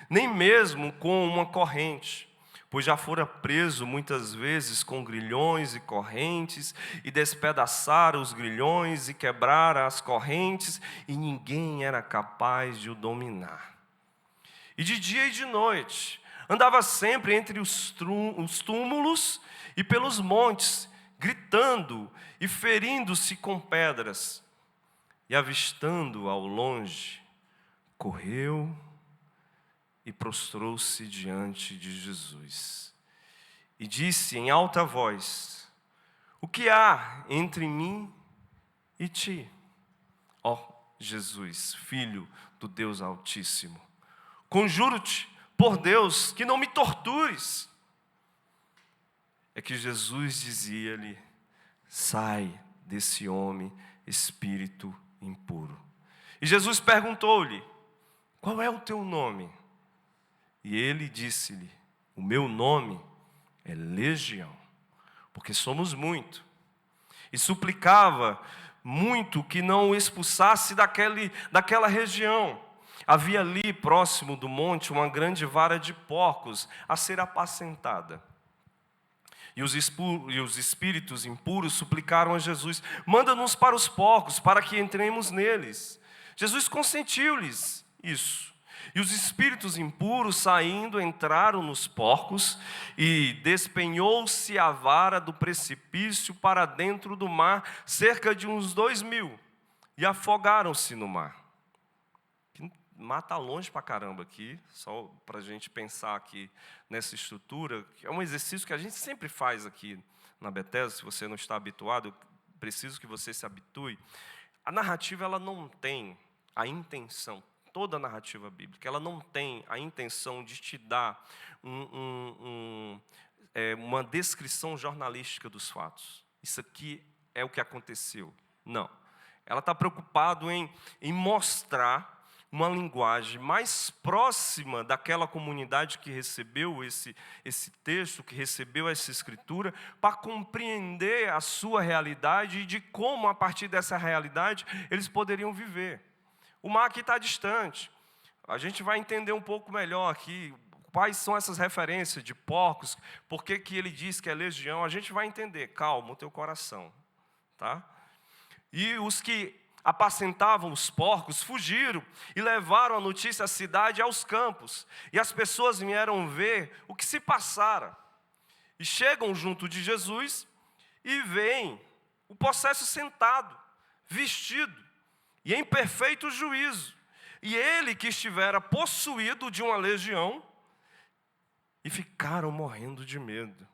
nem mesmo com uma corrente, pois já fora preso muitas vezes com grilhões e correntes, e despedaçara os grilhões e quebrara as correntes, e ninguém era capaz de o dominar. E de dia e de noite, andava sempre entre os túmulos e pelos montes, gritando e ferindo-se com pedras. E avistando ao longe, correu e prostrou-se diante de Jesus. E disse em alta voz: o que há entre mim e ti, ó Jesus, Filho do Deus Altíssimo? Conjuro-te, por Deus, que não me tortures. É que Jesus dizia-lhe: sai desse homem, espírito impuro. E Jesus perguntou-lhe: qual é o teu nome? E ele disse-lhe: o meu nome é Legião, porque somos muito. E suplicava muito que não o expulsasse daquela região. Havia ali, próximo do monte, uma grande vara de porcos a ser apacentada. E os espíritos impuros suplicaram a Jesus: manda-nos para os porcos, para que entremos neles. Jesus consentiu-lhes isso. E os espíritos impuros, saindo, entraram nos porcos, e despenhou-se a vara do precipício para dentro do mar, cerca de uns 2.000, e afogaram-se no mar. Mar está longe para caramba aqui, só para a gente pensar aqui nessa estrutura, que é um exercício que a gente sempre faz aqui na Bethesda. Se você não está habituado, eu preciso que você se habitue. A narrativa, ela não tem a intenção, toda a narrativa bíblica, ela não tem a intenção de te dar uma descrição jornalística dos fatos. Isso aqui é o que aconteceu. Não. Ela está preocupada em mostrar uma linguagem mais próxima daquela comunidade que recebeu esse texto, que recebeu essa escritura, para compreender a sua realidade e de como, a partir dessa realidade, eles poderiam viver. O mar aqui está distante. A gente vai entender um pouco melhor aqui quais são essas referências de porcos, por que ele diz que é legião. A gente vai entender. Calma o teu coração, tá? E os que apacentavam os porcos fugiram e levaram a notícia à cidade e aos campos. E as pessoas vieram ver o que se passara. E chegam junto de Jesus e veem o possesso sentado, vestido e em perfeito juízo. E ele que estivera possuído de uma legião, e ficaram morrendo de medo.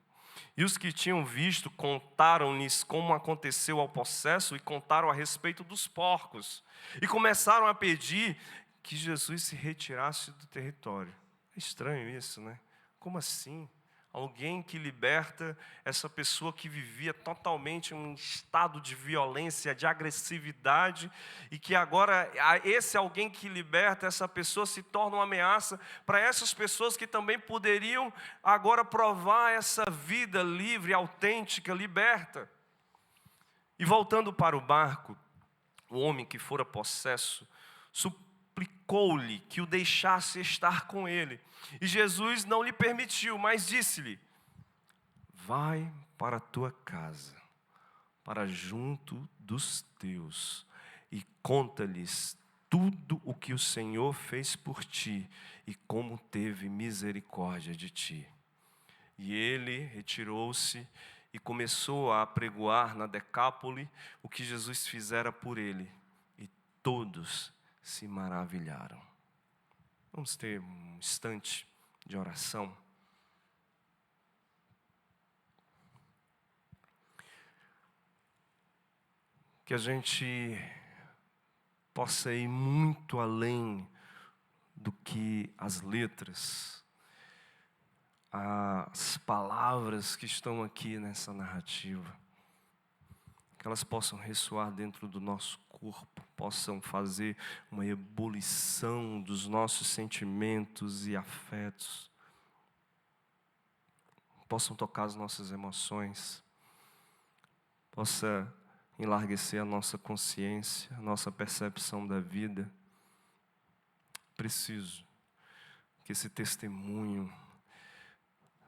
E os que tinham visto contaram-lhes como aconteceu ao possesso e contaram a respeito dos porcos. E começaram a pedir que Jesus se retirasse do território. É estranho isso, né? Como assim? Alguém que liberta essa pessoa que vivia totalmente em um estado de violência, de agressividade, e que agora esse alguém que liberta essa pessoa se torna uma ameaça para essas pessoas que também poderiam agora provar essa vida livre, autêntica, liberta. E voltando para o barco, o homem que fora possesso suplicou-lhe que o deixasse estar com ele. E Jesus não lhe permitiu, mas disse-lhe: vai para a tua casa, para junto dos teus, e conta-lhes tudo o que o Senhor fez por ti, e como teve misericórdia de ti. E ele retirou-se e começou a apregoar na Decápole o que Jesus fizera por ele, e todos se maravilharam. Vamos ter um instante de oração. Que a gente possa ir muito além do que as letras, as palavras que estão aqui nessa narrativa. Que elas possam ressoar dentro do nosso corpo, possam fazer uma ebulição dos nossos sentimentos e afetos, possam tocar as nossas emoções, possa enlarguecer a nossa consciência, a nossa percepção da vida. Preciso que esse testemunho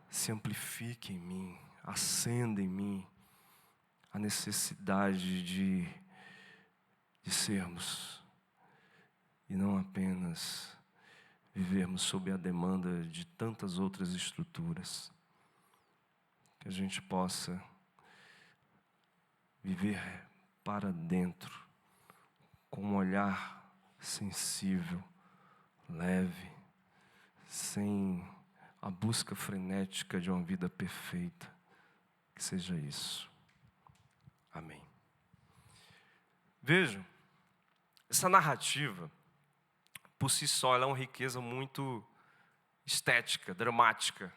se amplifique em mim, acenda em mim a necessidade de sermos, e não apenas vivermos sob a demanda de tantas outras estruturas. Que a gente possa viver para dentro, com um olhar sensível, leve, sem a busca frenética de uma vida perfeita. Que seja isso. Amém. Vejam, essa narrativa, por si só, ela é uma riqueza muito estética, dramática.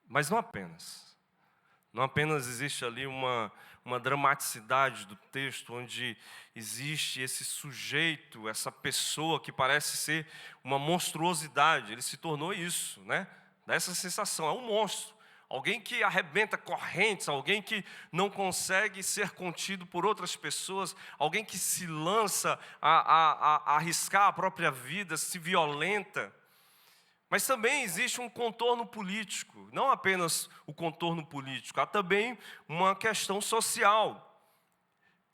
Mas não apenas. Não apenas existe ali uma dramaticidade do texto, onde existe esse sujeito, essa pessoa que parece ser uma monstruosidade. Ele se tornou isso, né? Dá essa sensação, é um monstro. Alguém que arrebenta correntes, alguém que não consegue ser contido por outras pessoas, alguém que se lança a arriscar a própria vida, se violenta. Mas também existe um contorno político, não apenas o contorno político, há também uma questão social.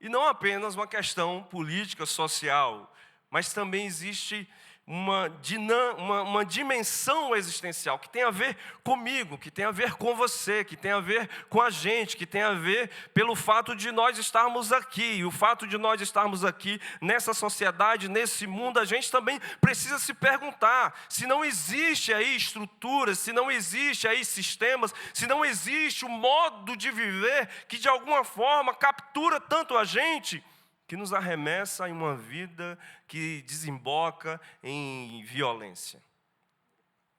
E não apenas uma questão política, social, mas também existe uma dimensão existencial que tem a ver comigo, que tem a ver com você, que tem a ver com a gente, que tem a ver pelo fato de nós estarmos aqui. E o fato de nós estarmos aqui nessa sociedade, nesse mundo, a gente também precisa se perguntar se não existe aí estruturas, se não existe aí sistemas, se não existe um modo de viver que de alguma forma captura tanto a gente, que nos arremessa em uma vida que desemboca em violência.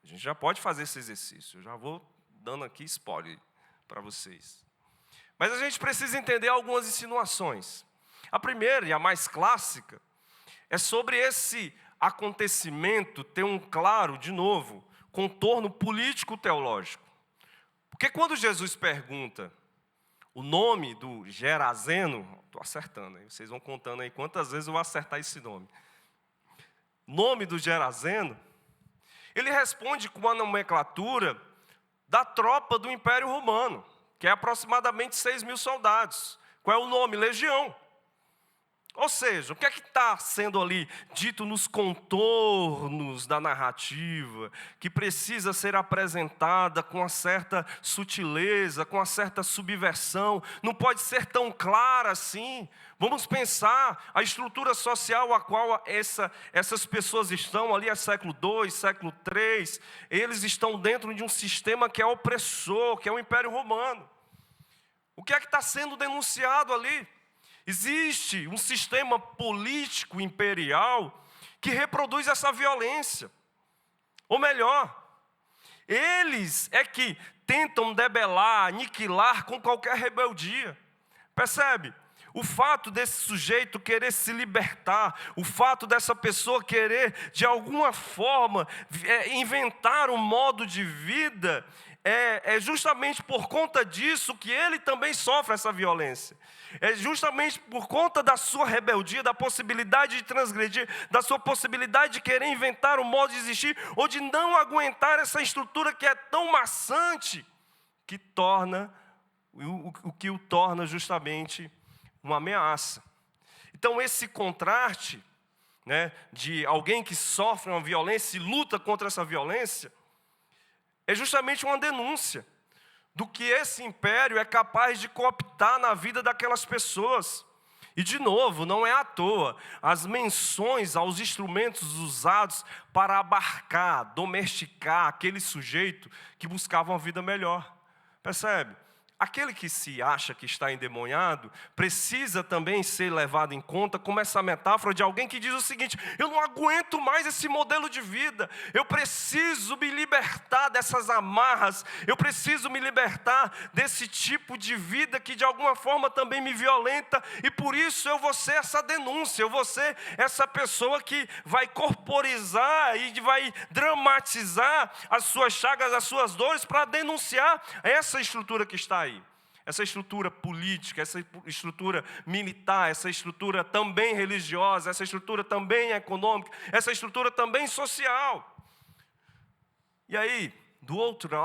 A gente já pode fazer esse exercício, eu já vou dando aqui spoiler para vocês. Mas a gente precisa entender algumas insinuações. A primeira e a mais clássica é sobre esse acontecimento ter um claro, de novo, contorno político-teológico. Porque quando Jesus pergunta o nome do Gerazeno, estou acertando, hein? Vocês vão contando aí quantas vezes eu vou acertar esse nome. Nome do Gerazeno, ele responde com uma nomenclatura da tropa do Império Romano, que é aproximadamente 6.000 soldados. Qual é o nome? Legião. Ou seja, o que é que está sendo ali dito nos contornos da narrativa, que precisa ser apresentada com uma certa sutileza, com uma certa subversão, não pode ser tão clara assim. Vamos pensar a estrutura social a qual essas pessoas estão ali, é século II, século III, eles estão dentro de um sistema que é opressor, que é o Império Romano. O que é que está sendo denunciado ali? Existe um sistema político imperial que reproduz essa violência. Ou melhor, eles é que tentam debelar, aniquilar com qualquer rebeldia. Percebe? O fato desse sujeito querer se libertar, o fato dessa pessoa querer, de alguma forma, inventar um modo de vida, é justamente por conta disso que ele também sofre essa violência. É justamente por conta da sua rebeldia, da possibilidade de transgredir, da sua possibilidade de querer inventar um modo de existir, ou de não aguentar essa estrutura que é tão maçante, que torna, o que o torna justamente uma ameaça. Então esse contraste, né, de alguém que sofre uma violência e luta contra essa violência, é justamente uma denúncia do que esse império é capaz de cooptar na vida daquelas pessoas. E de novo, não é à toa as menções aos instrumentos usados para abarcar, domesticar aquele sujeito que buscava uma vida melhor. Percebe? Aquele que se acha que está endemoniado precisa também ser levado em conta como essa metáfora de alguém que diz o seguinte: eu não aguento mais esse modelo de vida, eu preciso me libertar dessas amarras, eu preciso me libertar desse tipo de vida que de alguma forma também me violenta, e por isso eu vou ser essa denúncia, eu vou ser essa pessoa que vai corporizar e vai dramatizar as suas chagas, as suas dores, para denunciar essa estrutura que está aí. Essa estrutura política, essa estrutura militar, essa estrutura também religiosa, essa estrutura também econômica, essa estrutura também social. E aí, do outro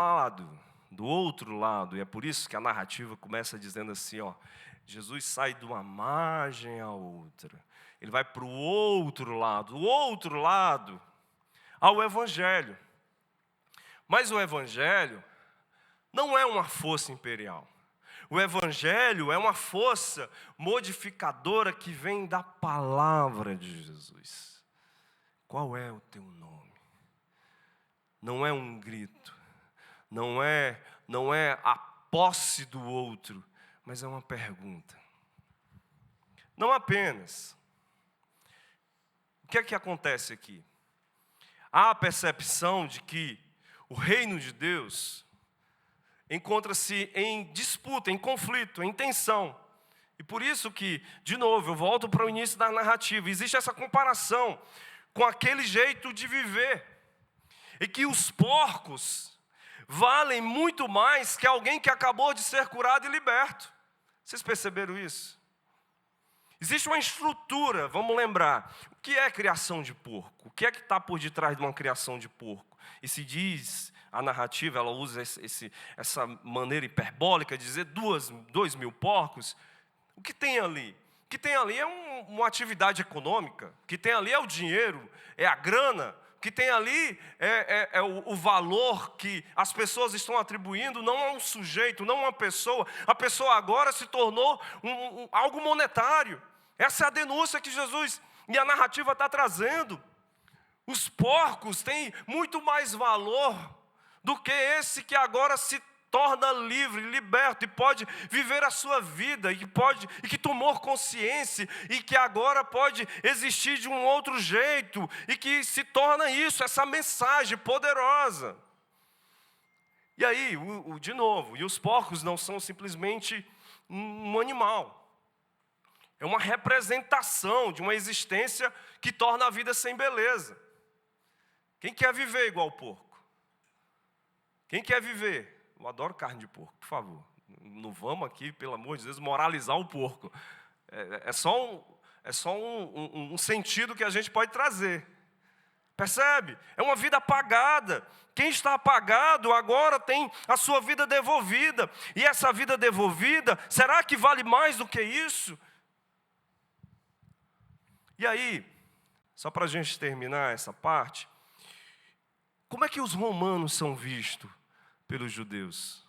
lado, e é por isso que a narrativa começa dizendo assim, ó, Jesus sai de uma margem à outra, ele vai para o outro lado, ao Evangelho. Mas o Evangelho não é uma força imperial. O Evangelho é uma força modificadora que vem da palavra de Jesus. Qual é o teu nome? Não é um grito, não é a posse do outro, mas é uma pergunta. Não apenas. O que é que acontece aqui? Há a percepção de que o reino de Deus encontra-se em disputa, em conflito, em tensão. E por isso que, de novo, eu volto para o início da narrativa, existe essa comparação com aquele jeito de viver, e que os porcos valem muito mais que alguém que acabou de ser curado e liberto. Vocês perceberam isso? Existe uma estrutura, vamos lembrar, o que é criação de porco? O que é que está por detrás de uma criação de porco? E se diz, a narrativa, ela usa essa maneira hiperbólica de dizer 2.000 porcos. O que tem ali? O que tem ali é uma atividade econômica, o que tem ali é o dinheiro, é a grana, o que tem ali é o valor que as pessoas estão atribuindo, não a um sujeito, não a uma pessoa. A pessoa agora se tornou algo monetário. Essa é a denúncia que Jesus e a narrativa está trazendo. Os porcos têm muito mais valor do que esse que agora se torna livre, liberto, e pode viver a sua vida, e que tomou consciência, e que agora pode existir de um outro jeito, e que se torna isso, essa mensagem poderosa. E aí, de novo, e os porcos não são simplesmente um animal. É uma representação de uma existência que torna a vida sem beleza. Quem quer viver igual o porco? Quem quer viver? Eu adoro carne de porco, por favor. Não vamos aqui, pelo amor de Deus, moralizar o porco. É só um sentido que a gente pode trazer. Percebe? É uma vida apagada. Quem está apagado agora tem a sua vida devolvida. E essa vida devolvida, será que vale mais do que isso? E aí, só para a gente terminar essa parte, como é que os romanos são vistos pelos judeus?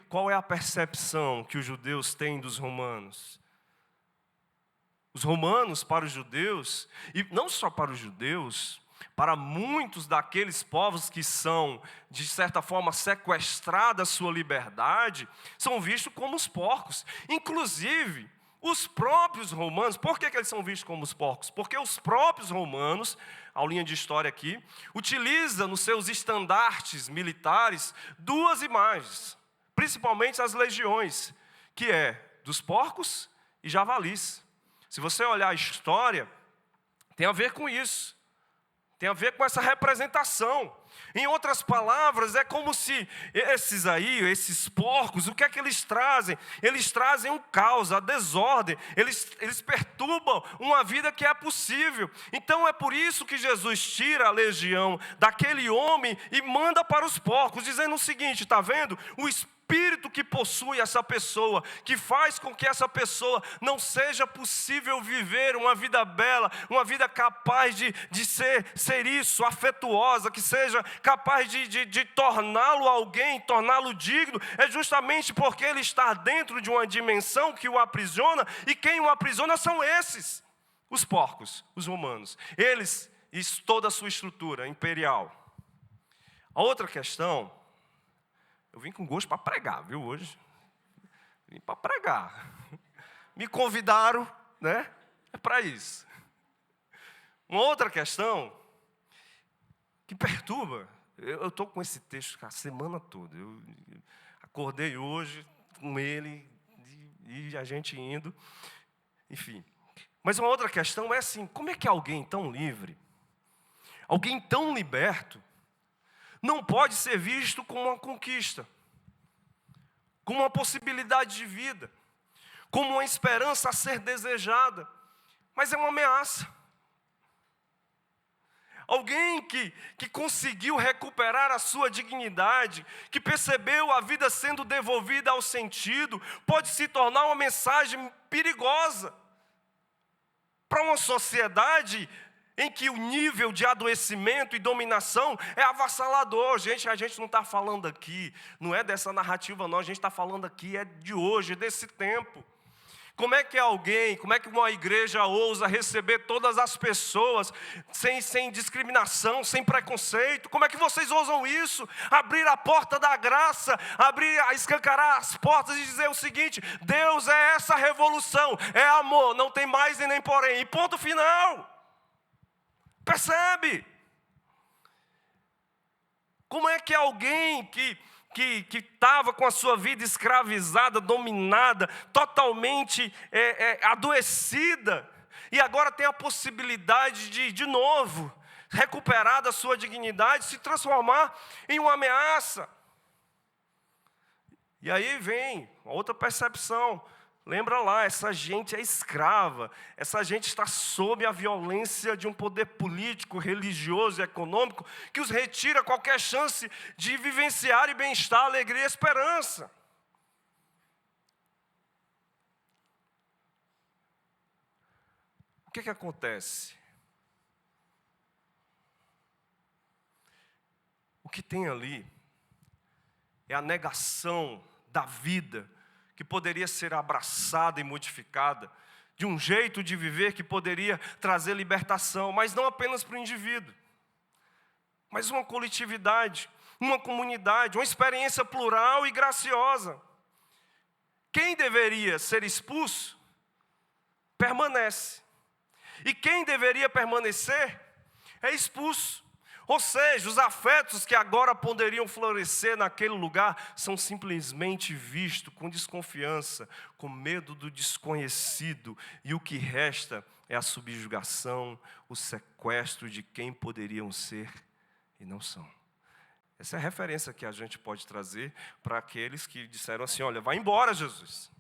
Qual é a percepção que os judeus têm dos romanos? Os romanos, para os judeus, e não só para os judeus, para muitos daqueles povos que são, de certa forma, sequestrados a sua liberdade, são vistos como os porcos. Inclusive, Os próprios romanos, por que eles são vistos como os porcos? Porque os próprios romanos, aulinha de história aqui, utilizam nos seus estandartes militares 2 imagens, principalmente as legiões, que é dos porcos e javalis. Se você olhar a história, tem a ver com isso, tem a ver com essa representação. Em outras palavras, é como se esses porcos, o que é que eles trazem? Eles trazem um caos, a desordem, eles perturbam uma vida que é possível. Então é por isso que Jesus tira a legião daquele homem e manda para os porcos, dizendo o seguinte, está vendo? O espírito que possui essa pessoa, que faz com que essa pessoa não seja possível viver uma vida bela, uma vida capaz de ser isso, afetuosa, que seja capaz de torná-lo alguém, torná-lo digno, é justamente porque ele está dentro de uma dimensão que o aprisiona, e quem o aprisiona são esses, os porcos, os romanos. Eles e toda a sua estrutura imperial. A outra questão, eu vim com gosto para pregar, viu, hoje? Vim para pregar. Me convidaram, né? É para isso. Uma outra questão que perturba. Eu estou com esse texto a semana toda. Eu acordei hoje com ele e a gente indo. Enfim. Mas uma outra questão é assim, como é que alguém tão livre, alguém tão liberto, não pode ser visto como uma conquista, como uma possibilidade de vida, como uma esperança a ser desejada, mas é uma ameaça. Alguém que conseguiu recuperar a sua dignidade, que percebeu a vida sendo devolvida ao sentido, pode se tornar uma mensagem perigosa para uma sociedade em que o nível de adoecimento e dominação é avassalador. Gente, a gente não está falando aqui, não é dessa narrativa não, a gente está falando aqui é de hoje, desse tempo. Como é que como é que uma igreja ousa receber todas as pessoas sem discriminação, sem preconceito? Como é que vocês ousam isso? Abrir a porta da graça, escancarar as portas e dizer o seguinte, Deus é essa revolução, é amor, não tem mais e nem porém, e ponto final. Percebe? Como é que alguém que estava com a sua vida escravizada, dominada, totalmente adoecida, e agora tem a possibilidade de novo, recuperar da sua dignidade, se transformar em uma ameaça? E aí vem outra percepção. Lembra lá, essa gente é escrava, essa gente está sob a violência de um poder político, religioso e econômico que os retira qualquer chance de vivenciar bem-estar, alegria e esperança. O que acontece? O que tem ali é a negação da vida que poderia ser abraçada e modificada, de um jeito de viver que poderia trazer libertação, mas não apenas para o indivíduo, mas uma coletividade, uma comunidade, uma experiência plural e graciosa. Quem deveria ser expulso, permanece. E quem deveria permanecer, é expulso. Ou seja, os afetos que agora poderiam florescer naquele lugar são simplesmente vistos com desconfiança, com medo do desconhecido, e o que resta é a subjugação, o sequestro de quem poderiam ser e não são. Essa é a referência que a gente pode trazer para aqueles que disseram assim, olha, vai embora, Jesus.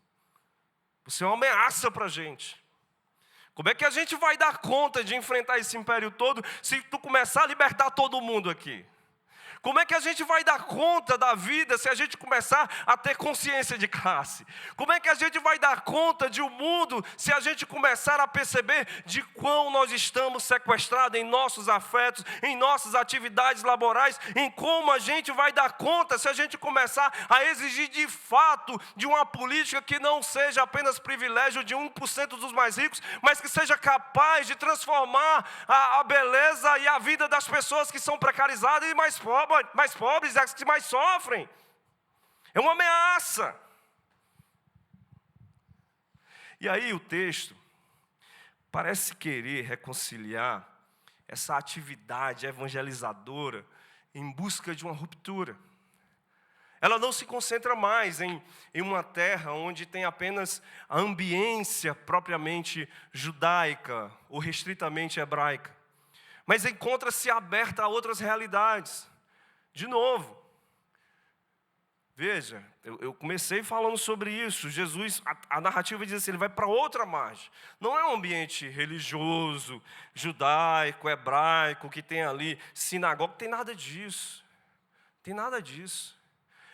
Você é uma ameaça para a gente. Como é que a gente vai dar conta de enfrentar esse império todo se tu começar a libertar todo mundo aqui? Como é que a gente vai dar conta da vida se a gente começar a ter consciência de classe? Como é que a gente vai dar conta de um mundo se a gente começar a perceber de quão nós estamos sequestrados em nossos afetos, em nossas atividades laborais, em como a gente vai dar conta se a gente começar a exigir de fato de uma política que não seja apenas privilégio de 1% dos mais ricos, mas que seja capaz de transformar a beleza e a vida das pessoas que são precarizadas e mais pobres, as que mais sofrem. É uma ameaça. E aí o texto parece querer reconciliar essa atividade evangelizadora em busca de uma ruptura. Ela não se concentra mais em uma terra onde tem apenas a ambiência propriamente judaica ou restritamente hebraica, mas encontra-se aberta a outras realidades. De novo, veja, eu comecei falando sobre isso. Jesus, a narrativa diz assim, ele vai para outra margem. Não é um ambiente religioso, judaico, hebraico, que tem ali sinagoga, tem nada disso. Tem nada disso.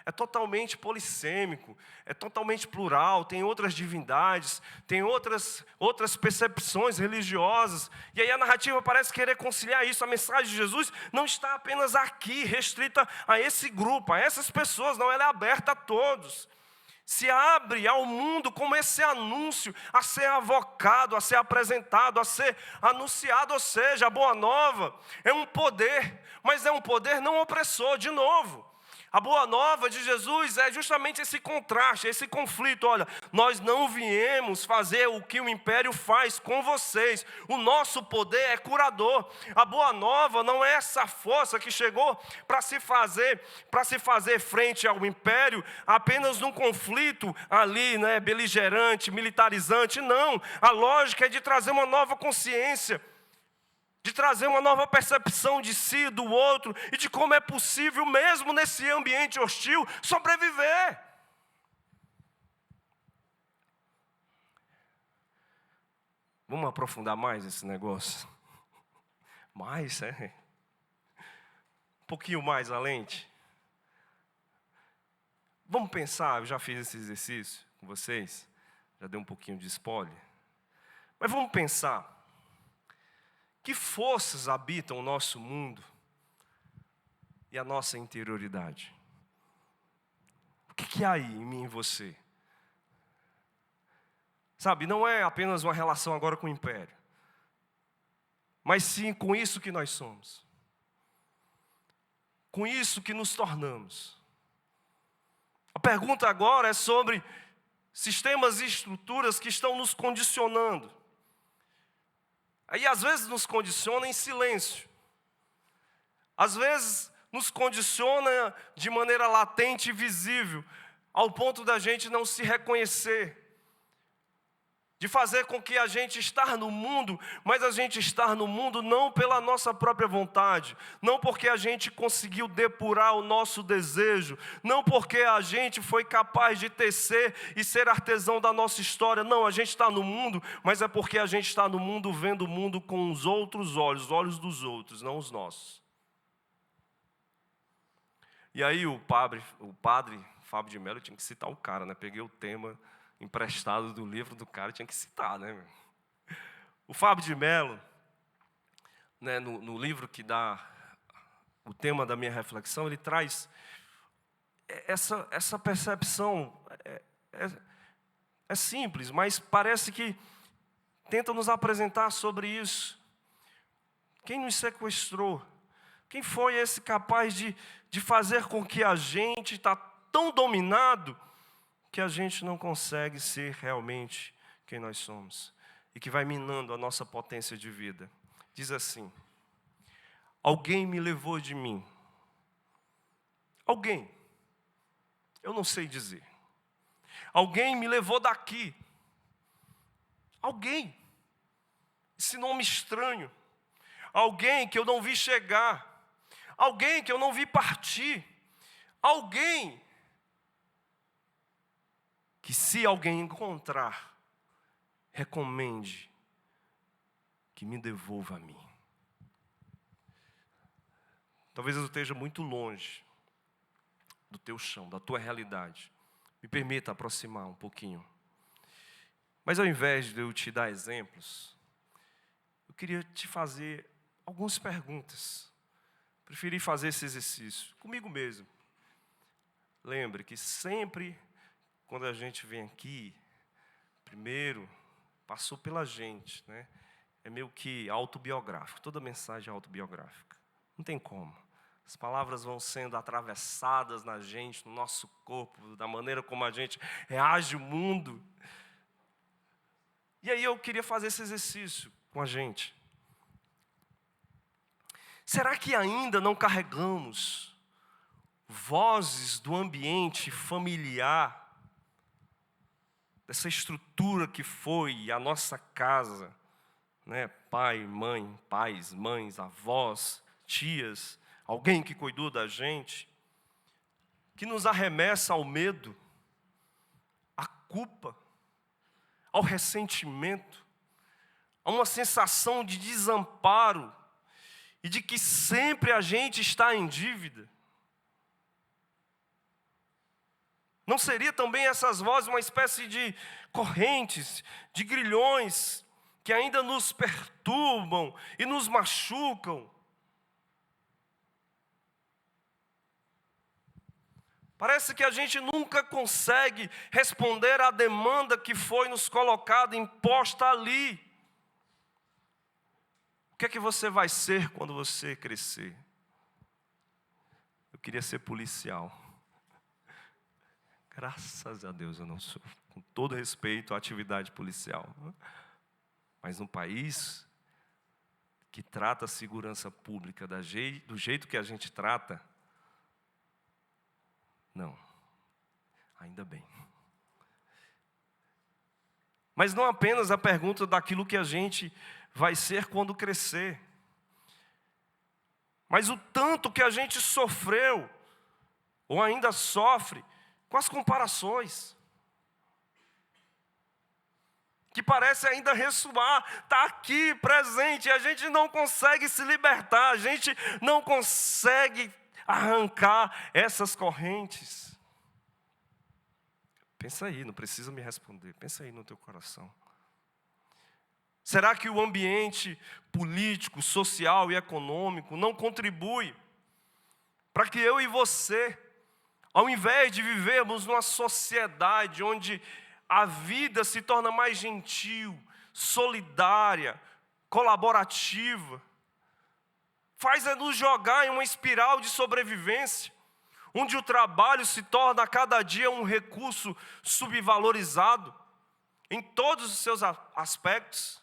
É totalmente polissêmico, é totalmente plural, tem outras divindades, tem outras percepções religiosas. E aí a narrativa parece querer conciliar isso. A mensagem de Jesus não está apenas aqui, restrita a esse grupo, a essas pessoas, não, ela é aberta a todos. Se abre ao mundo como esse anúncio a ser avocado, a ser apresentado, a ser anunciado. Ou seja, a boa nova é um poder, mas é um poder não opressor, de novo. A boa nova de Jesus é justamente esse contraste, esse conflito. Olha, nós não viemos fazer o que o império faz com vocês. O nosso poder é curador. A boa nova não é essa força que chegou para se fazer frente ao império apenas num conflito ali, né, beligerante, militarizante. Não, a lógica é de trazer uma nova consciência, de trazer uma nova percepção de si, do outro, e de como é possível, mesmo nesse ambiente hostil, sobreviver. Vamos aprofundar mais esse negócio? Mais, é? Um pouquinho mais além. Vamos pensar, eu já fiz esse exercício com vocês, já dei um pouquinho de spoiler. Mas vamos pensar. Que forças habitam o nosso mundo e a nossa interioridade? O que há aí em mim e em você? Sabe, não é apenas uma relação agora com o império, mas sim com isso que nós somos, com isso que nos tornamos. A pergunta agora é sobre sistemas e estruturas que estão nos condicionando. Aí às vezes nos condiciona em silêncio. Às vezes nos condiciona de maneira latente e visível, ao ponto da gente não se reconhecer. De fazer com que a gente estar no mundo, mas a gente estar no mundo não pela nossa própria vontade, não porque a gente conseguiu depurar o nosso desejo, não porque a gente foi capaz de tecer e ser artesão da nossa história. Não, a gente está no mundo, mas é porque a gente está no mundo vendo o mundo com os outros olhos, os olhos dos outros, não os nossos. E aí o padre Fábio de Mello tinha que citar o cara, né? Peguei o tema emprestado do livro do cara, tinha que citar, né? O Fábio de Mello, né, no livro que dá o tema da minha reflexão, ele traz essa percepção, é simples, mas parece que tenta nos apresentar sobre isso. Quem nos sequestrou? Quem foi esse capaz de fazer com que a gente está tão dominado que a gente não consegue ser realmente quem nós somos e que vai minando a nossa potência de vida? Diz assim: alguém me levou de mim. Alguém, eu não sei dizer. Alguém me levou daqui. Alguém, esse nome estranho. Alguém que eu não vi chegar. Alguém que eu não vi partir. Alguém que, se alguém encontrar, recomende que me devolva a mim. Talvez eu esteja muito longe do teu chão, da tua realidade. Me permita aproximar um pouquinho. Mas ao invés de eu te dar exemplos, eu queria te fazer algumas perguntas. Preferi fazer esse exercício comigo mesmo. Lembre que sempre, quando a gente vem aqui, primeiro passou pela gente, né? É meio que autobiográfico, toda mensagem é autobiográfica. Não tem como. As palavras vão sendo atravessadas na gente, no nosso corpo, da maneira como a gente reage ao mundo. E aí eu queria fazer esse exercício com a gente. Será que ainda não carregamos vozes do ambiente familiar, dessa estrutura que foi a nossa casa, né? Pai, mãe, pais, mães, avós, tias, alguém que cuidou da gente, que nos arremessa ao medo, à culpa, ao ressentimento, a uma sensação de desamparo e de que sempre a gente está em dívida? Não seria também essas vozes uma espécie de correntes, de grilhões, que ainda nos perturbam e nos machucam? Parece que a gente nunca consegue responder à demanda que foi nos colocada, imposta ali. O que é que você vai ser quando você crescer? Eu queria ser policial. Graças a Deus eu não sou, com todo respeito à atividade policial. Mas num país que trata a segurança pública do jeito que a gente trata, não, ainda bem. Mas não apenas a pergunta daquilo que a gente vai ser quando crescer, mas o tanto que a gente sofreu, ou ainda sofre, com as comparações, que parece ainda ressoar, está aqui presente, e a gente não consegue se libertar, a gente não consegue arrancar essas correntes. Pensa aí, não precisa me responder, pensa aí no teu coração. Será que o ambiente político, social e econômico não contribui para que eu e você, ao invés de vivermos numa sociedade onde a vida se torna mais gentil, solidária, colaborativa, faz nos jogar em uma espiral de sobrevivência, onde o trabalho se torna a cada dia um recurso subvalorizado, em todos os seus aspectos,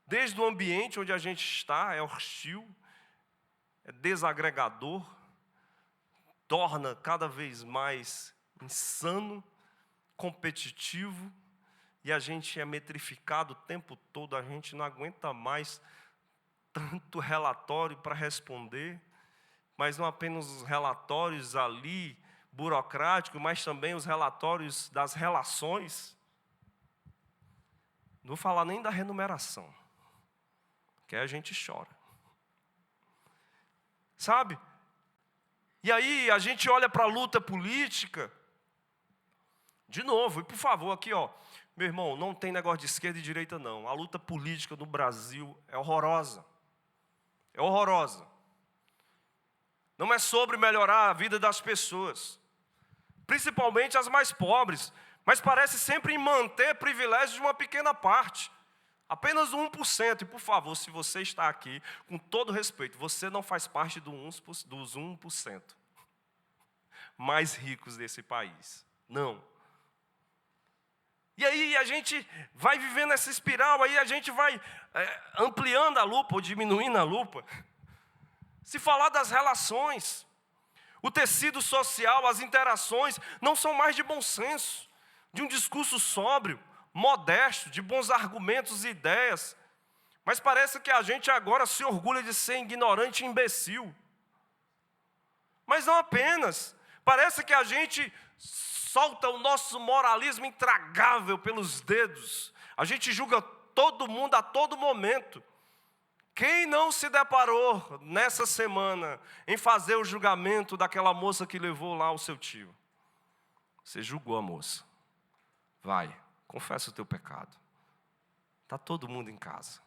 desde o ambiente onde a gente está, é hostil, é desagregador, torna cada vez mais insano, competitivo, e a gente é metrificado o tempo todo, a gente não aguenta mais tanto relatório para responder, mas não apenas os relatórios ali, burocráticos, mas também os relatórios das relações. Não vou falar nem da remuneração, que aí a gente chora. Sabe? E aí a gente olha para a luta política, de novo, e por favor, aqui ó, meu irmão, não tem negócio de esquerda e direita não. A luta política no Brasil é horrorosa. É horrorosa. Não é sobre melhorar a vida das pessoas, principalmente as mais pobres, mas parece sempre em manter privilégios de uma pequena parte. Apenas 1%, e por favor, se você está aqui, com todo respeito, você não faz parte dos 1% mais ricos desse país. Não. E aí a gente vai vivendo essa espiral, aí a gente vai ampliando a lupa, ou diminuindo a lupa. Se falar das relações, o tecido social, as interações, não são mais de bom senso, de um discurso sóbrio, modesto, de bons argumentos e ideias, mas parece que a gente agora se orgulha de ser ignorante e imbecil. Mas não apenas, parece que a gente solta o nosso moralismo intragável pelos dedos, a gente julga todo mundo a todo momento. Quem não se deparou nessa semana em fazer o julgamento daquela moça que levou lá o seu tio? Você julgou a moça. Vai, confessa o teu pecado. Está todo mundo em casa.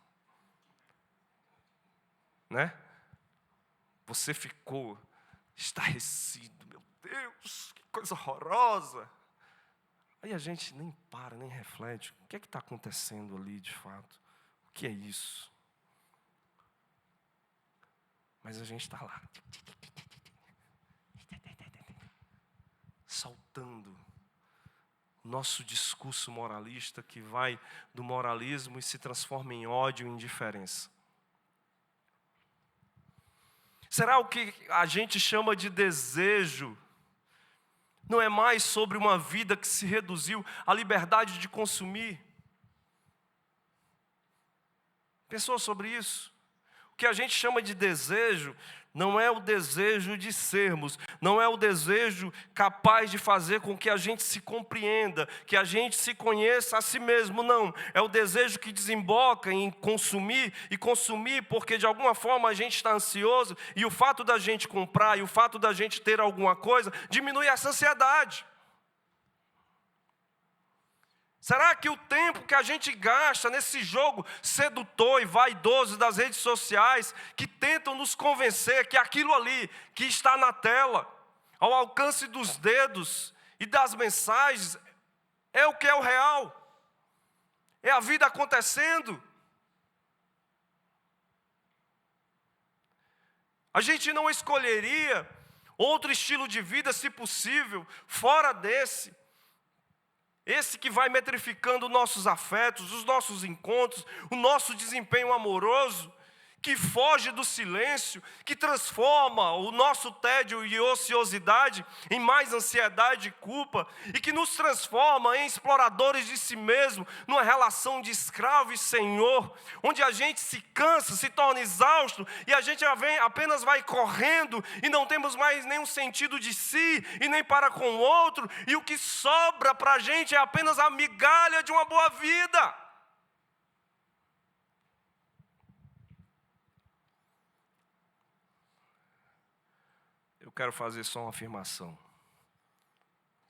Né? Você ficou estarrecido. Meu Deus, que coisa horrorosa. Aí a gente nem para, nem reflete. O que é que está acontecendo ali de fato? O que é isso? Mas a gente está lá, saltando nosso discurso moralista que vai do moralismo e se transforma em ódio e indiferença? Será o que a gente chama de desejo não é mais sobre uma vida que se reduziu à liberdade de consumir? Pensou sobre isso? O que a gente chama de desejo não é o desejo de sermos, não é o desejo capaz de fazer com que a gente se compreenda, que a gente se conheça a si mesmo, não. É o desejo que desemboca em consumir, e consumir porque de alguma forma a gente está ansioso, e o fato da gente comprar, e o fato da gente ter alguma coisa, diminui essa ansiedade. Será que o tempo que a gente gasta nesse jogo sedutor e vaidoso das redes sociais, que tentam nos convencer que aquilo ali que está na tela, ao alcance dos dedos e das mensagens, é o que é o real? É a vida acontecendo? A gente não escolheria outro estilo de vida, se possível, fora desse? Esse que vai metrificando nossos afetos, os nossos encontros, o nosso desempenho amoroso, que foge do silêncio, que transforma o nosso tédio e ociosidade em mais ansiedade e culpa, e que nos transforma em exploradores de si mesmo, numa relação de escravo e senhor, onde a gente se cansa, se torna exausto, e a gente apenas vai correndo, e não temos mais nenhum sentido de si, e nem para com o outro, e o que sobra para a gente é apenas a migalha de uma boa vida. Eu quero fazer só uma afirmação.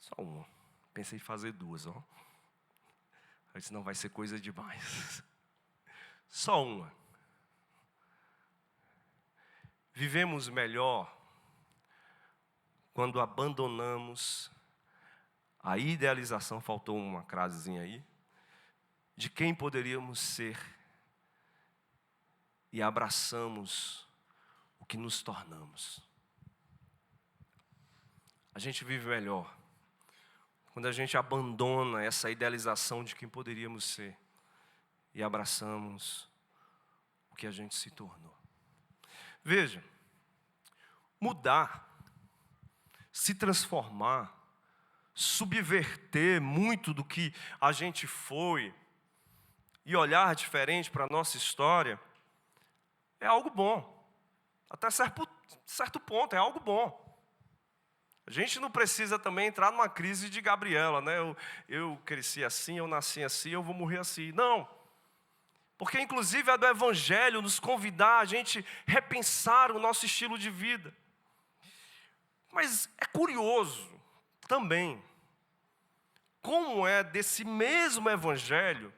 Só uma. Pensei em fazer duas, ó. Mas não vai ser coisa demais. Só uma. Vivemos melhor quando abandonamos a idealização, faltou uma crasezinha aí, de quem poderíamos ser e abraçamos o que nos tornamos. A gente vive melhor quando a gente abandona essa idealização de quem poderíamos ser e abraçamos o que a gente se tornou. Veja, mudar, se transformar, subverter muito do que a gente foi e olhar diferente para a nossa história é algo bom. Até certo ponto é algo bom. A gente não precisa também entrar numa crise de Gabriela, né? Eu cresci assim, eu nasci assim, eu vou morrer assim. Não. Porque inclusive é do Evangelho nos convidar a gente repensar o nosso estilo de vida. Mas é curioso também como é desse mesmo Evangelho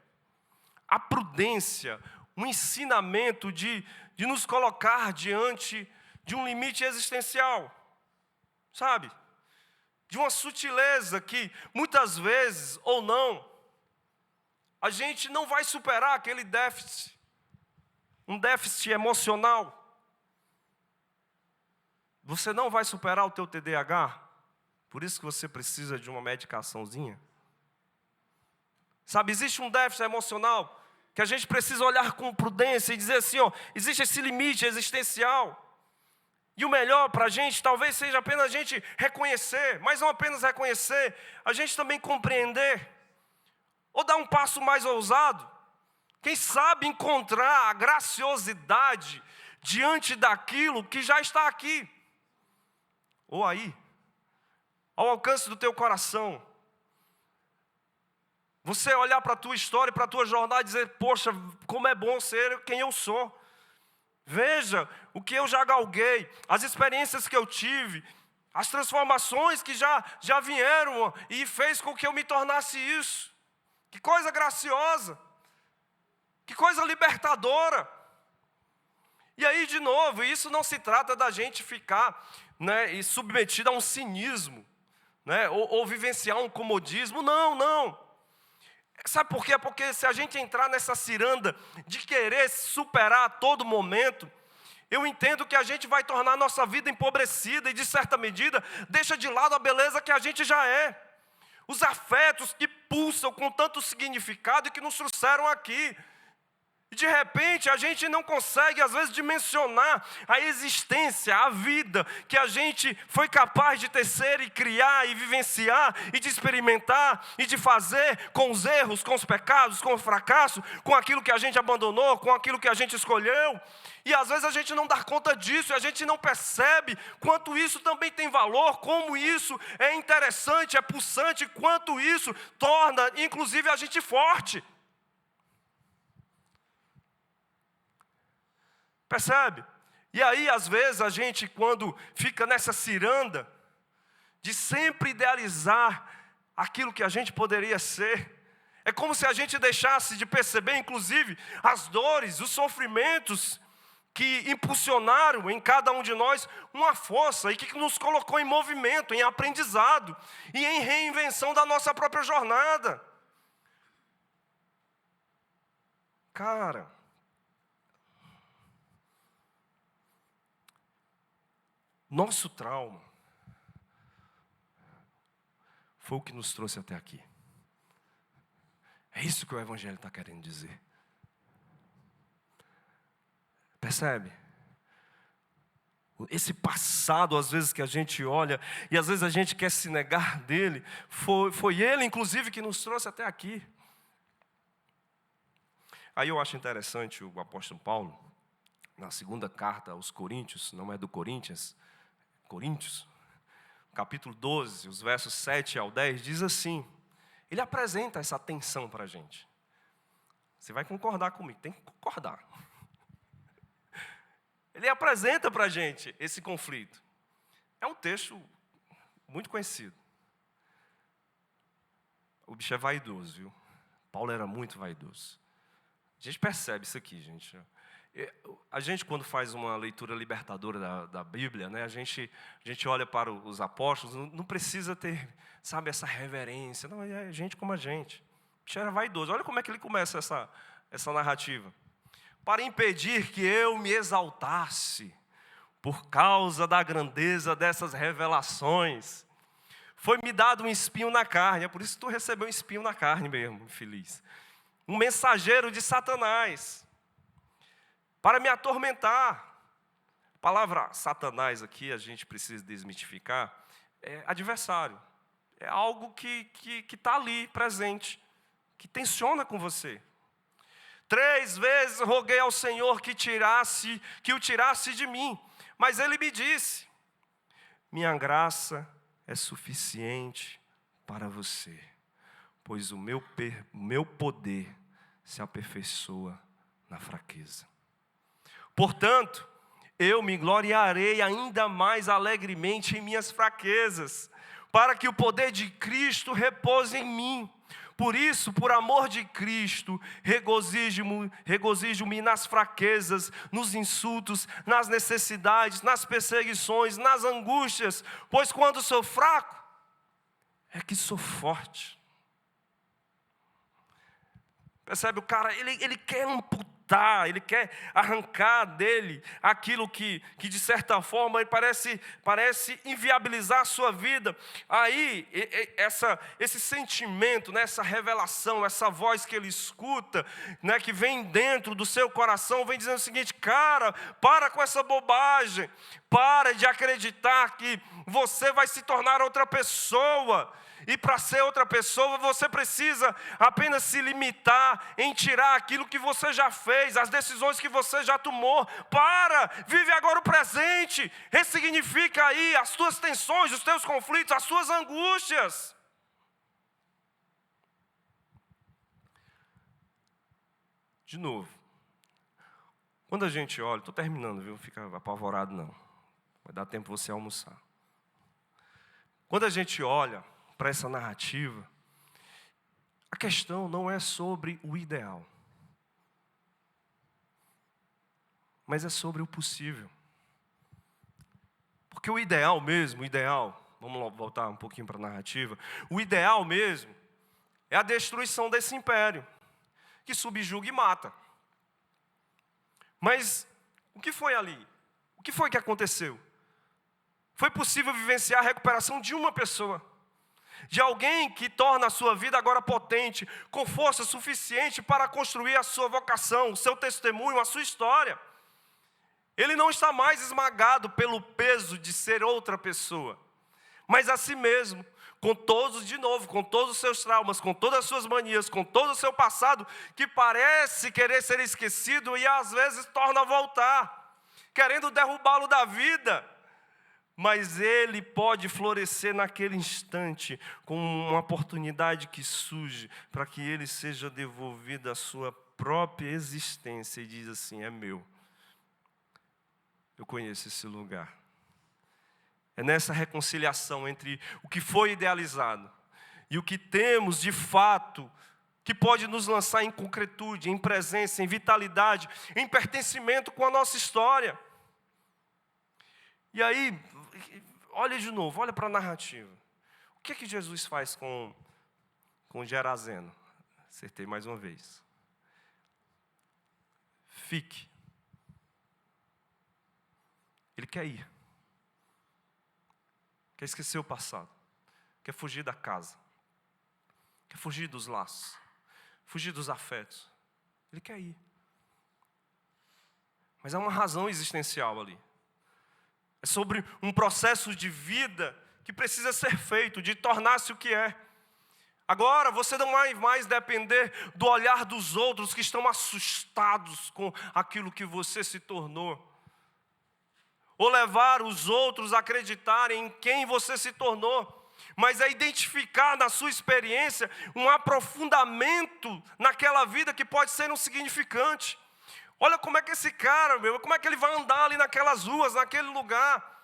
a prudência, um ensinamento de nos colocar diante de um limite existencial. Sabe? De uma sutileza que muitas vezes, ou não, a gente não vai superar aquele déficit. Um déficit emocional. Você não vai superar o teu TDAH. Por isso que você precisa de uma medicaçãozinha. Sabe, existe um déficit emocional que a gente precisa olhar com prudência e dizer assim, ó, existe esse limite existencial. E o melhor para a gente talvez seja apenas a gente reconhecer, mas não apenas reconhecer, a gente também compreender, ou dar um passo mais ousado. Quem sabe encontrar a graciosidade diante daquilo que já está aqui, ou aí, ao alcance do teu coração. Você olhar para a tua história, para a tua jornada e dizer, poxa, como é bom ser quem eu sou. Veja o que eu já galguei, as experiências que eu tive, as transformações que já vieram e fez com que eu me tornasse isso. Que coisa graciosa, que coisa libertadora. E aí, de novo, isso não se trata da gente ficar, né, submetido a um cinismo, né, ou vivenciar um comodismo. Não, não. Sabe por quê? Porque se a gente entrar nessa ciranda de querer superar a todo momento, eu entendo que a gente vai tornar a nossa vida empobrecida e, de certa medida, deixa de lado a beleza que a gente já é. os afetos que pulsam com tanto significado e que nos trouxeram aqui. E de repente a gente não consegue às vezes dimensionar a existência, a vida que a gente foi capaz de tecer e criar e vivenciar e de experimentar e de fazer com os erros, com os pecados, com o fracasso, com aquilo que a gente abandonou, com aquilo que a gente escolheu. E às vezes a gente não dá conta disso, a gente não percebe quanto isso também tem valor, como isso é interessante, é pulsante, quanto isso torna inclusive a gente forte. Percebe? E aí, às vezes, a gente, quando fica nessa ciranda de sempre idealizar aquilo que a gente poderia ser, é como se a gente deixasse de perceber, inclusive, as dores, os sofrimentos que impulsionaram em cada um de nós uma força e que nos colocou em movimento, em aprendizado e em reinvenção da nossa própria jornada. Cara, nosso trauma foi o que nos trouxe até aqui. É isso que o Evangelho está querendo dizer. Percebe? Esse passado, às vezes, que a gente olha, e às vezes a gente quer se negar dele, foi ele, inclusive, que nos trouxe até aqui. Aí eu acho interessante o apóstolo Paulo, na segunda carta aos Coríntios, não é do Coríntios, capítulo 12, os versos 7 ao 10, diz assim, ele apresenta essa tensão para a gente. Você vai concordar comigo, tem que concordar. Ele apresenta para a gente esse conflito. É um texto muito conhecido. O bicho é vaidoso, viu? Paulo era muito vaidoso. A gente percebe isso aqui, gente. A gente, quando faz uma leitura libertadora da Bíblia, né, a gente olha para os apóstolos, não precisa ter, sabe, essa reverência. Não, é gente como a gente. O bicho era vaidoso. Olha como é que ele começa essa narrativa. Para impedir que eu me exaltasse por causa da grandeza dessas revelações, foi-me dado um espinho na carne. É por isso que tu recebeu um espinho na carne mesmo, infeliz. Um mensageiro de Satanás, para me atormentar. A palavra Satanás aqui, a gente precisa desmitificar, é adversário. É algo que está ali, presente, que tensiona com você. 3 vezes roguei ao Senhor que o tirasse de mim, mas Ele me disse, minha graça é suficiente para você, pois o meu poder se aperfeiçoa na fraqueza. Portanto, eu me gloriarei ainda mais alegremente em minhas fraquezas, para que o poder de Cristo repouse em mim. Por isso, por amor de Cristo, regozijo-me nas fraquezas, nos insultos, nas necessidades, nas perseguições, nas angústias, pois quando sou fraco, é que sou forte. Percebe? O cara, ele quer amputar, ele quer arrancar dele aquilo que de certa forma parece inviabilizar a sua vida. Aí, esse sentimento, né, essa revelação, essa voz que ele escuta, né, que vem dentro do seu coração, vem dizendo o seguinte, cara, para com essa bobagem, para de acreditar que você vai se tornar outra pessoa. E para ser outra pessoa, você precisa apenas se limitar em tirar aquilo que você já fez, as decisões que você já tomou. Vive agora o presente, ressignifica aí as tuas tensões, os teus conflitos, as tuas angústias. De novo, quando a gente olha, estou terminando, viu? Não fica apavorado não, vai dar tempo você almoçar. Quando a gente olha para essa narrativa, a questão não é sobre o ideal, mas é sobre o possível. Porque o ideal mesmo, vamos voltar um pouquinho para a narrativa, o ideal mesmo é a destruição desse império, que subjuga e mata. Mas o que foi ali? O que foi que aconteceu? Foi possível vivenciar a recuperação de uma pessoa. de alguém que torna a sua vida agora potente, com força suficiente para construir a sua vocação, o seu testemunho, a sua história. Ele não está mais esmagado pelo peso de ser outra pessoa, mas a si mesmo, com todos os seus traumas, com todas as suas manias, com todo o seu passado, que parece querer ser esquecido e às vezes torna a voltar, querendo derrubá-lo da vida. Mas ele pode florescer naquele instante, com uma oportunidade que surge, para que ele seja devolvido à sua própria existência e diz assim: é meu. Eu conheço esse lugar. É nessa reconciliação entre o que foi idealizado e o que temos de fato, que pode nos lançar em concretude, em presença, em vitalidade, em pertencimento com a nossa história. E aí, olha de novo, olha para a narrativa. O que é que Jesus faz com Gerazeno? Acertei mais uma vez. Fique. Ele quer ir. Quer esquecer o passado. Quer fugir da casa. Quer fugir dos laços. Fugir dos afetos. Ele quer ir. Mas há uma razão existencial ali. É sobre um processo de vida que precisa ser feito, de tornar-se o que é. Agora, você não vai mais depender do olhar dos outros que estão assustados com aquilo que você se tornou. Ou levar os outros a acreditarem em quem você se tornou. Mas é identificar na sua experiência um aprofundamento naquela vida que pode ser insignificante. Olha como é que esse cara, como é que ele vai andar ali naquelas ruas, naquele lugar.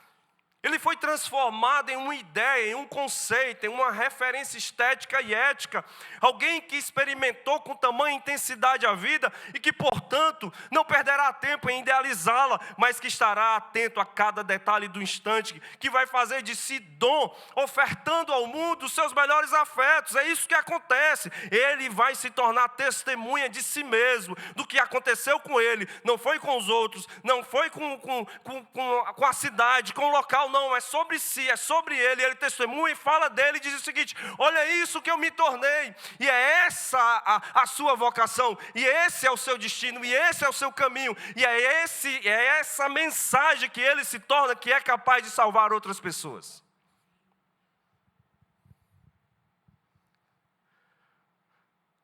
Ele foi transformado em uma ideia, em um conceito, em uma referência estética e ética. Alguém que experimentou com tamanha intensidade a vida e que, portanto, não perderá tempo em idealizá-la, mas que estará atento a cada detalhe do instante, que vai fazer de si dom, ofertando ao mundo os seus melhores afetos. É isso que acontece. Ele vai se tornar testemunha de si mesmo, do que aconteceu com ele. Não foi com os outros, não foi com a cidade, com o local. Não, é sobre si, é sobre ele. Ele testemunha e fala dele e diz o seguinte: olha isso que eu me tornei. E é essa a sua vocação, e esse é o seu destino, e esse é o seu caminho, e é essa mensagem que ele se torna, que é capaz de salvar outras pessoas.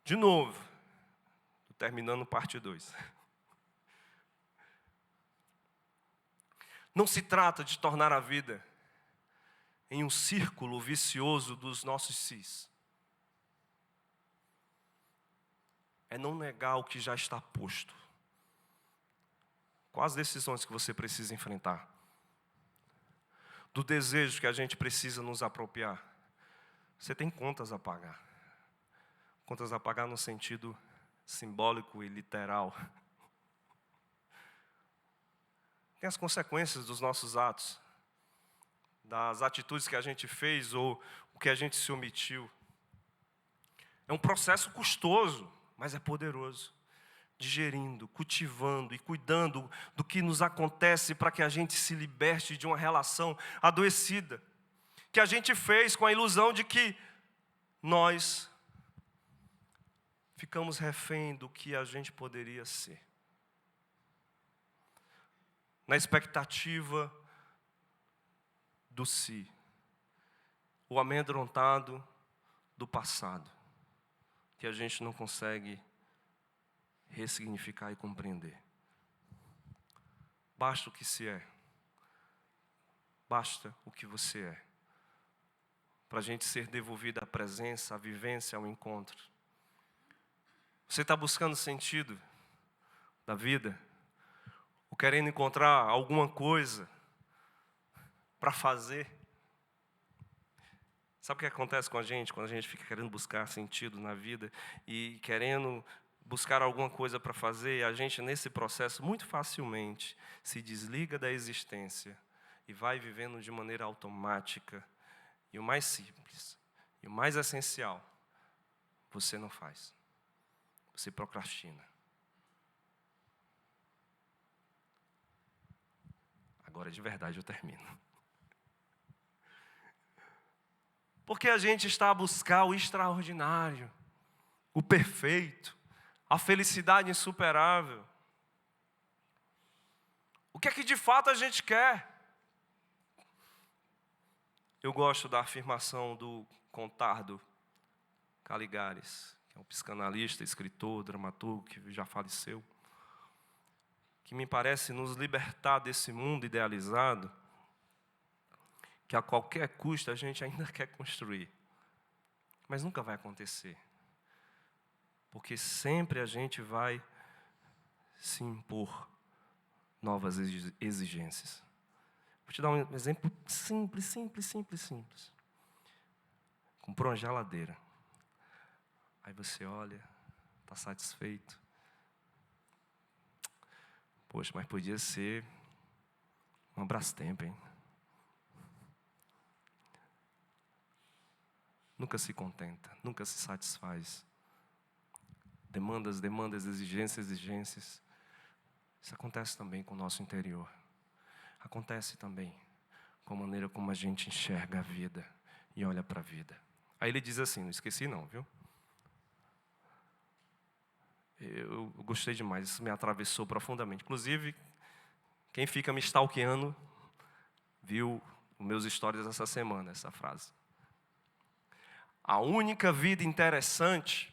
De novo, terminando parte 2. Não se trata de tornar a vida em um círculo vicioso dos nossos sis. É não negar o que já está posto. Quais as decisões que você precisa enfrentar? Do desejo que a gente precisa nos apropriar. Você tem contas a pagar. Contas a pagar no sentido simbólico e literal. Tem as consequências dos nossos atos, das atitudes que a gente fez ou o que a gente se omitiu. É um processo custoso, mas é poderoso. Digerindo, cultivando e cuidando do que nos acontece para que a gente se liberte de uma relação adoecida, que a gente fez com a ilusão de que nós ficamos refém do que a gente poderia ser. Na expectativa do si, o amedrontado do passado, que a gente não consegue ressignificar e compreender. Basta o que se é, basta o que você é, para a gente ser devolvido à presença, à vivência, ao encontro. Você está buscando sentido da vida? Ou querendo encontrar alguma coisa para fazer? Sabe o que acontece com a gente quando a gente fica querendo buscar sentido na vida e querendo buscar alguma coisa para fazer? A gente, nesse processo, muito facilmente se desliga da existência e vai vivendo de maneira automática. E o mais simples, e o mais essencial, você não faz. Você procrastina. Agora, de verdade, eu termino. Porque a gente está a buscar o extraordinário, o perfeito, a felicidade insuperável. O que é que de fato a gente quer? Eu gosto da afirmação do Contardo Caligares, que é um psicanalista, escritor, dramaturgo, que já faleceu, que me parece nos libertar desse mundo idealizado, que a qualquer custo a gente ainda quer construir, mas nunca vai acontecer, porque sempre a gente vai se impor novas exigências. Vou te dar um exemplo simples. Comprou uma geladeira. Aí você olha, está satisfeito. Poxa, mas podia ser uma Brastemp, hein? Nunca se contenta, nunca se satisfaz. Demandas, exigências. Isso acontece também com o nosso interior. Acontece também com a maneira como a gente enxerga a vida e olha para a vida. Aí ele diz assim, não esqueci não, viu? Eu gostei demais, isso me atravessou profundamente. Inclusive, quem fica me stalkeando viu os meus stories essa semana, essa frase. A única vida interessante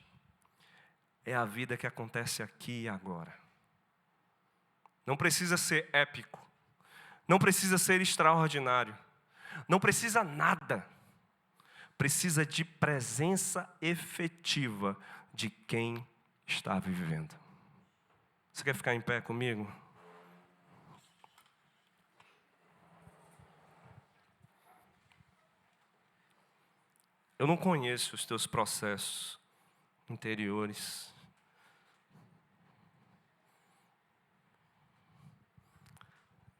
é a vida que acontece aqui e agora. Não precisa ser épico. Não precisa ser extraordinário. Não precisa nada. Precisa de presença efetiva de quem está vivendo. Você quer ficar em pé comigo? Eu não conheço os teus processos interiores.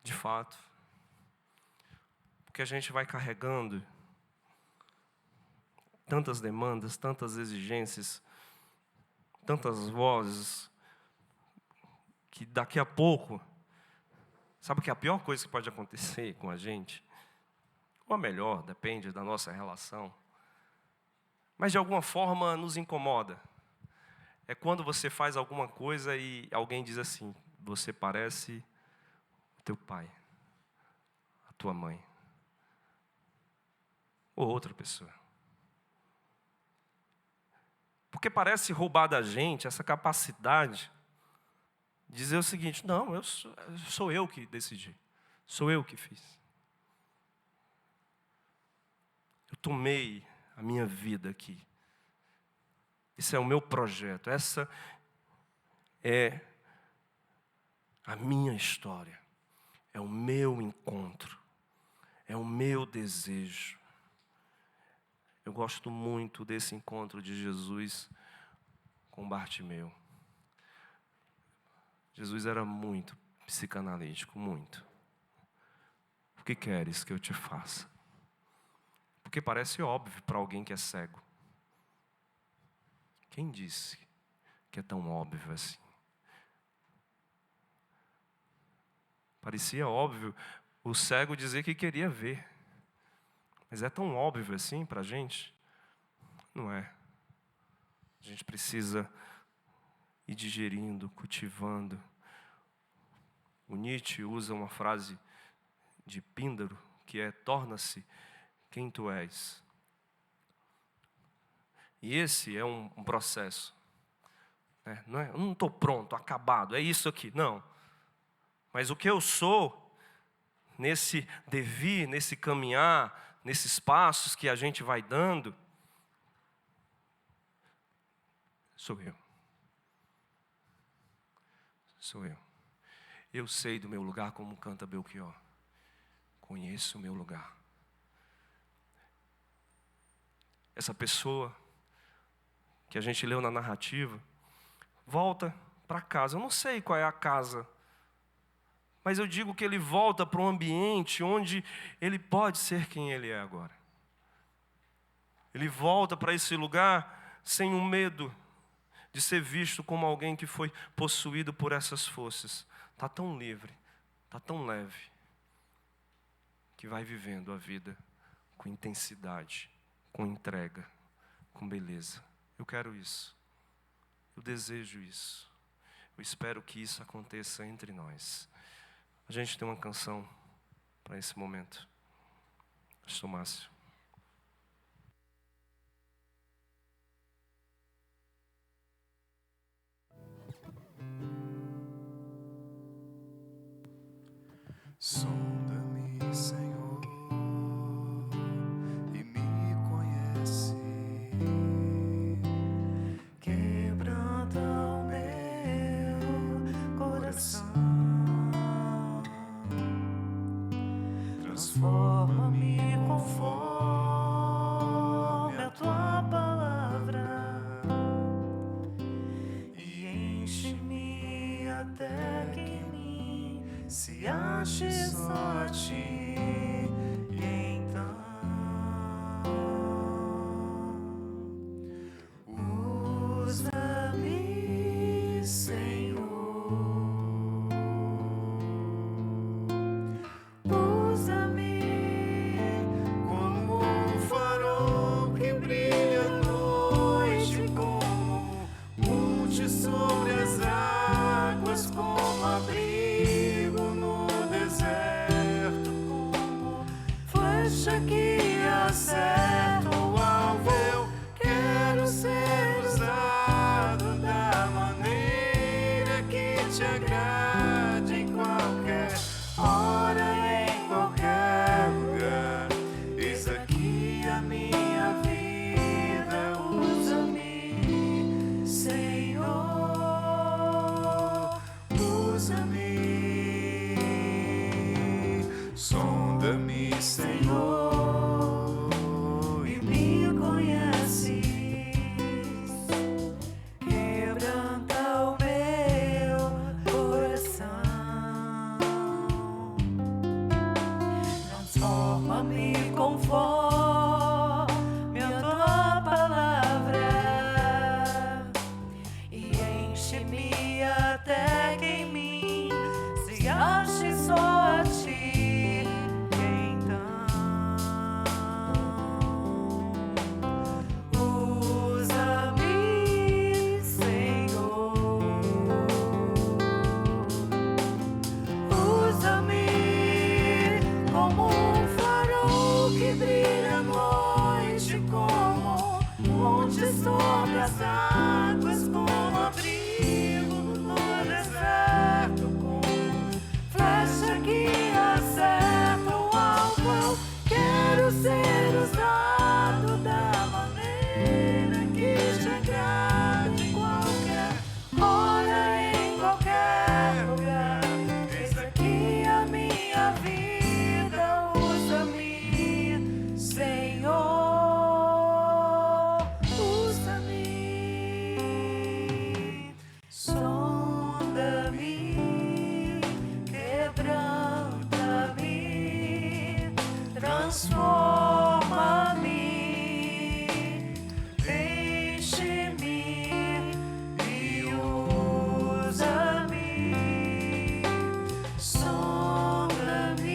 De fato. Porque a gente vai carregando tantas demandas, tantas exigências, tantas vozes, que daqui a pouco, sabe que a pior coisa que pode acontecer com a gente, ou a melhor, depende da nossa relação, mas de alguma forma nos incomoda. É quando você faz alguma coisa e alguém diz assim, você parece o teu pai, a tua mãe, ou outra pessoa. Porque parece roubar da gente essa capacidade de dizer o seguinte, não, sou eu que decidi, sou eu que fiz. Eu tomei a minha vida aqui. Esse é o meu projeto, essa é a minha história, é o meu encontro, é o meu desejo. Eu gosto muito desse encontro de Jesus com Bartimeu. Jesus era muito psicanalítico, muito. O que queres que eu te faça? Porque parece óbvio para alguém que é cego. Quem disse que é tão óbvio assim? Parecia óbvio o cego dizer que queria ver. Mas é tão óbvio assim para a gente? Não é. A gente precisa ir digerindo, cultivando. O Nietzsche usa uma frase de Píndaro, que é, torna-se quem tu és. E esse é um processo. Não é, eu não estou pronto, acabado, é isso aqui. Não. Mas o que eu sou, nesse devir, nesse caminhar, nesses passos que a gente vai dando, sou eu. Sou eu. Eu sei do meu lugar como canta Belchior. Conheço o meu lugar. Essa pessoa que a gente leu na narrativa, volta para casa. Eu não sei qual é a casa, mas eu digo que ele volta para um ambiente onde ele pode ser quem ele é agora. Ele volta para esse lugar sem um medo de ser visto como alguém que foi possuído por essas forças. Está tão livre, está tão leve, que vai vivendo a vida com intensidade, com entrega, com beleza. Eu quero isso. Eu desejo isso. Eu espero que isso aconteça entre nós. A gente tem uma canção para esse momento. Pastor Márcio. Sonda-me, Senhor, e me conhece. Quebranta o meu coração. Transforma-me conforme a tua palavra e enche-me até que em mim se ache só a ti. E então usa-me, Senhor. Sobre as águas, como abrigo no deserto, como flecha que acerta o alvo. Eu quero ser usado da maneira que te agrade, em qualquer hora, em qualquer lugar. Eis aqui a minha vida, usa-me, Senhor. Sonda-me, Senhor, e me conheces. Quebranta o meu coração. Transforma-me conforme a tua palavra e enche-me até que em mim se ache só a ti. Sobre as águas, como abrigo no deserto, como flecha que acerta o alvo. Eu quero ser usado da maneira que te agrade, em qualquer hora, em qualquer lugar. Eis aqui a minha vida, usa-me, Senhor. Transforma-me, enche-me e usa-me. Sonda-me,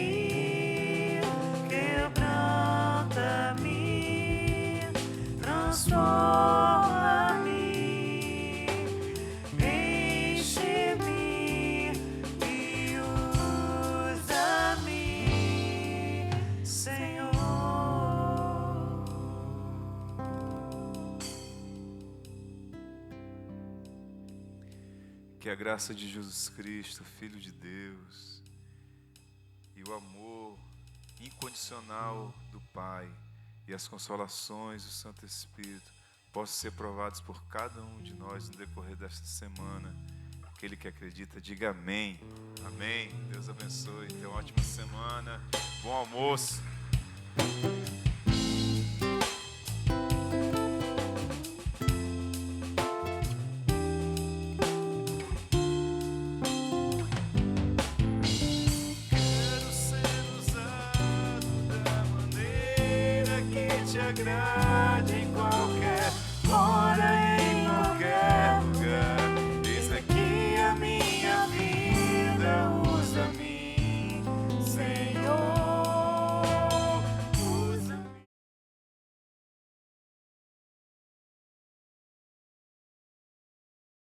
quebranta-me, transforma-me, enche-me e usa-me, Senhor. Que a graça de Jesus Cristo, Filho de Deus, e o amor incondicional do Pai e as consolações do Santo Espírito possam ser provados por cada um de nós no decorrer desta semana. Aquele que acredita, diga amém. Amém. Deus abençoe. Tenha uma ótima semana. Bom almoço. Quero ser usado da maneira que te agrade.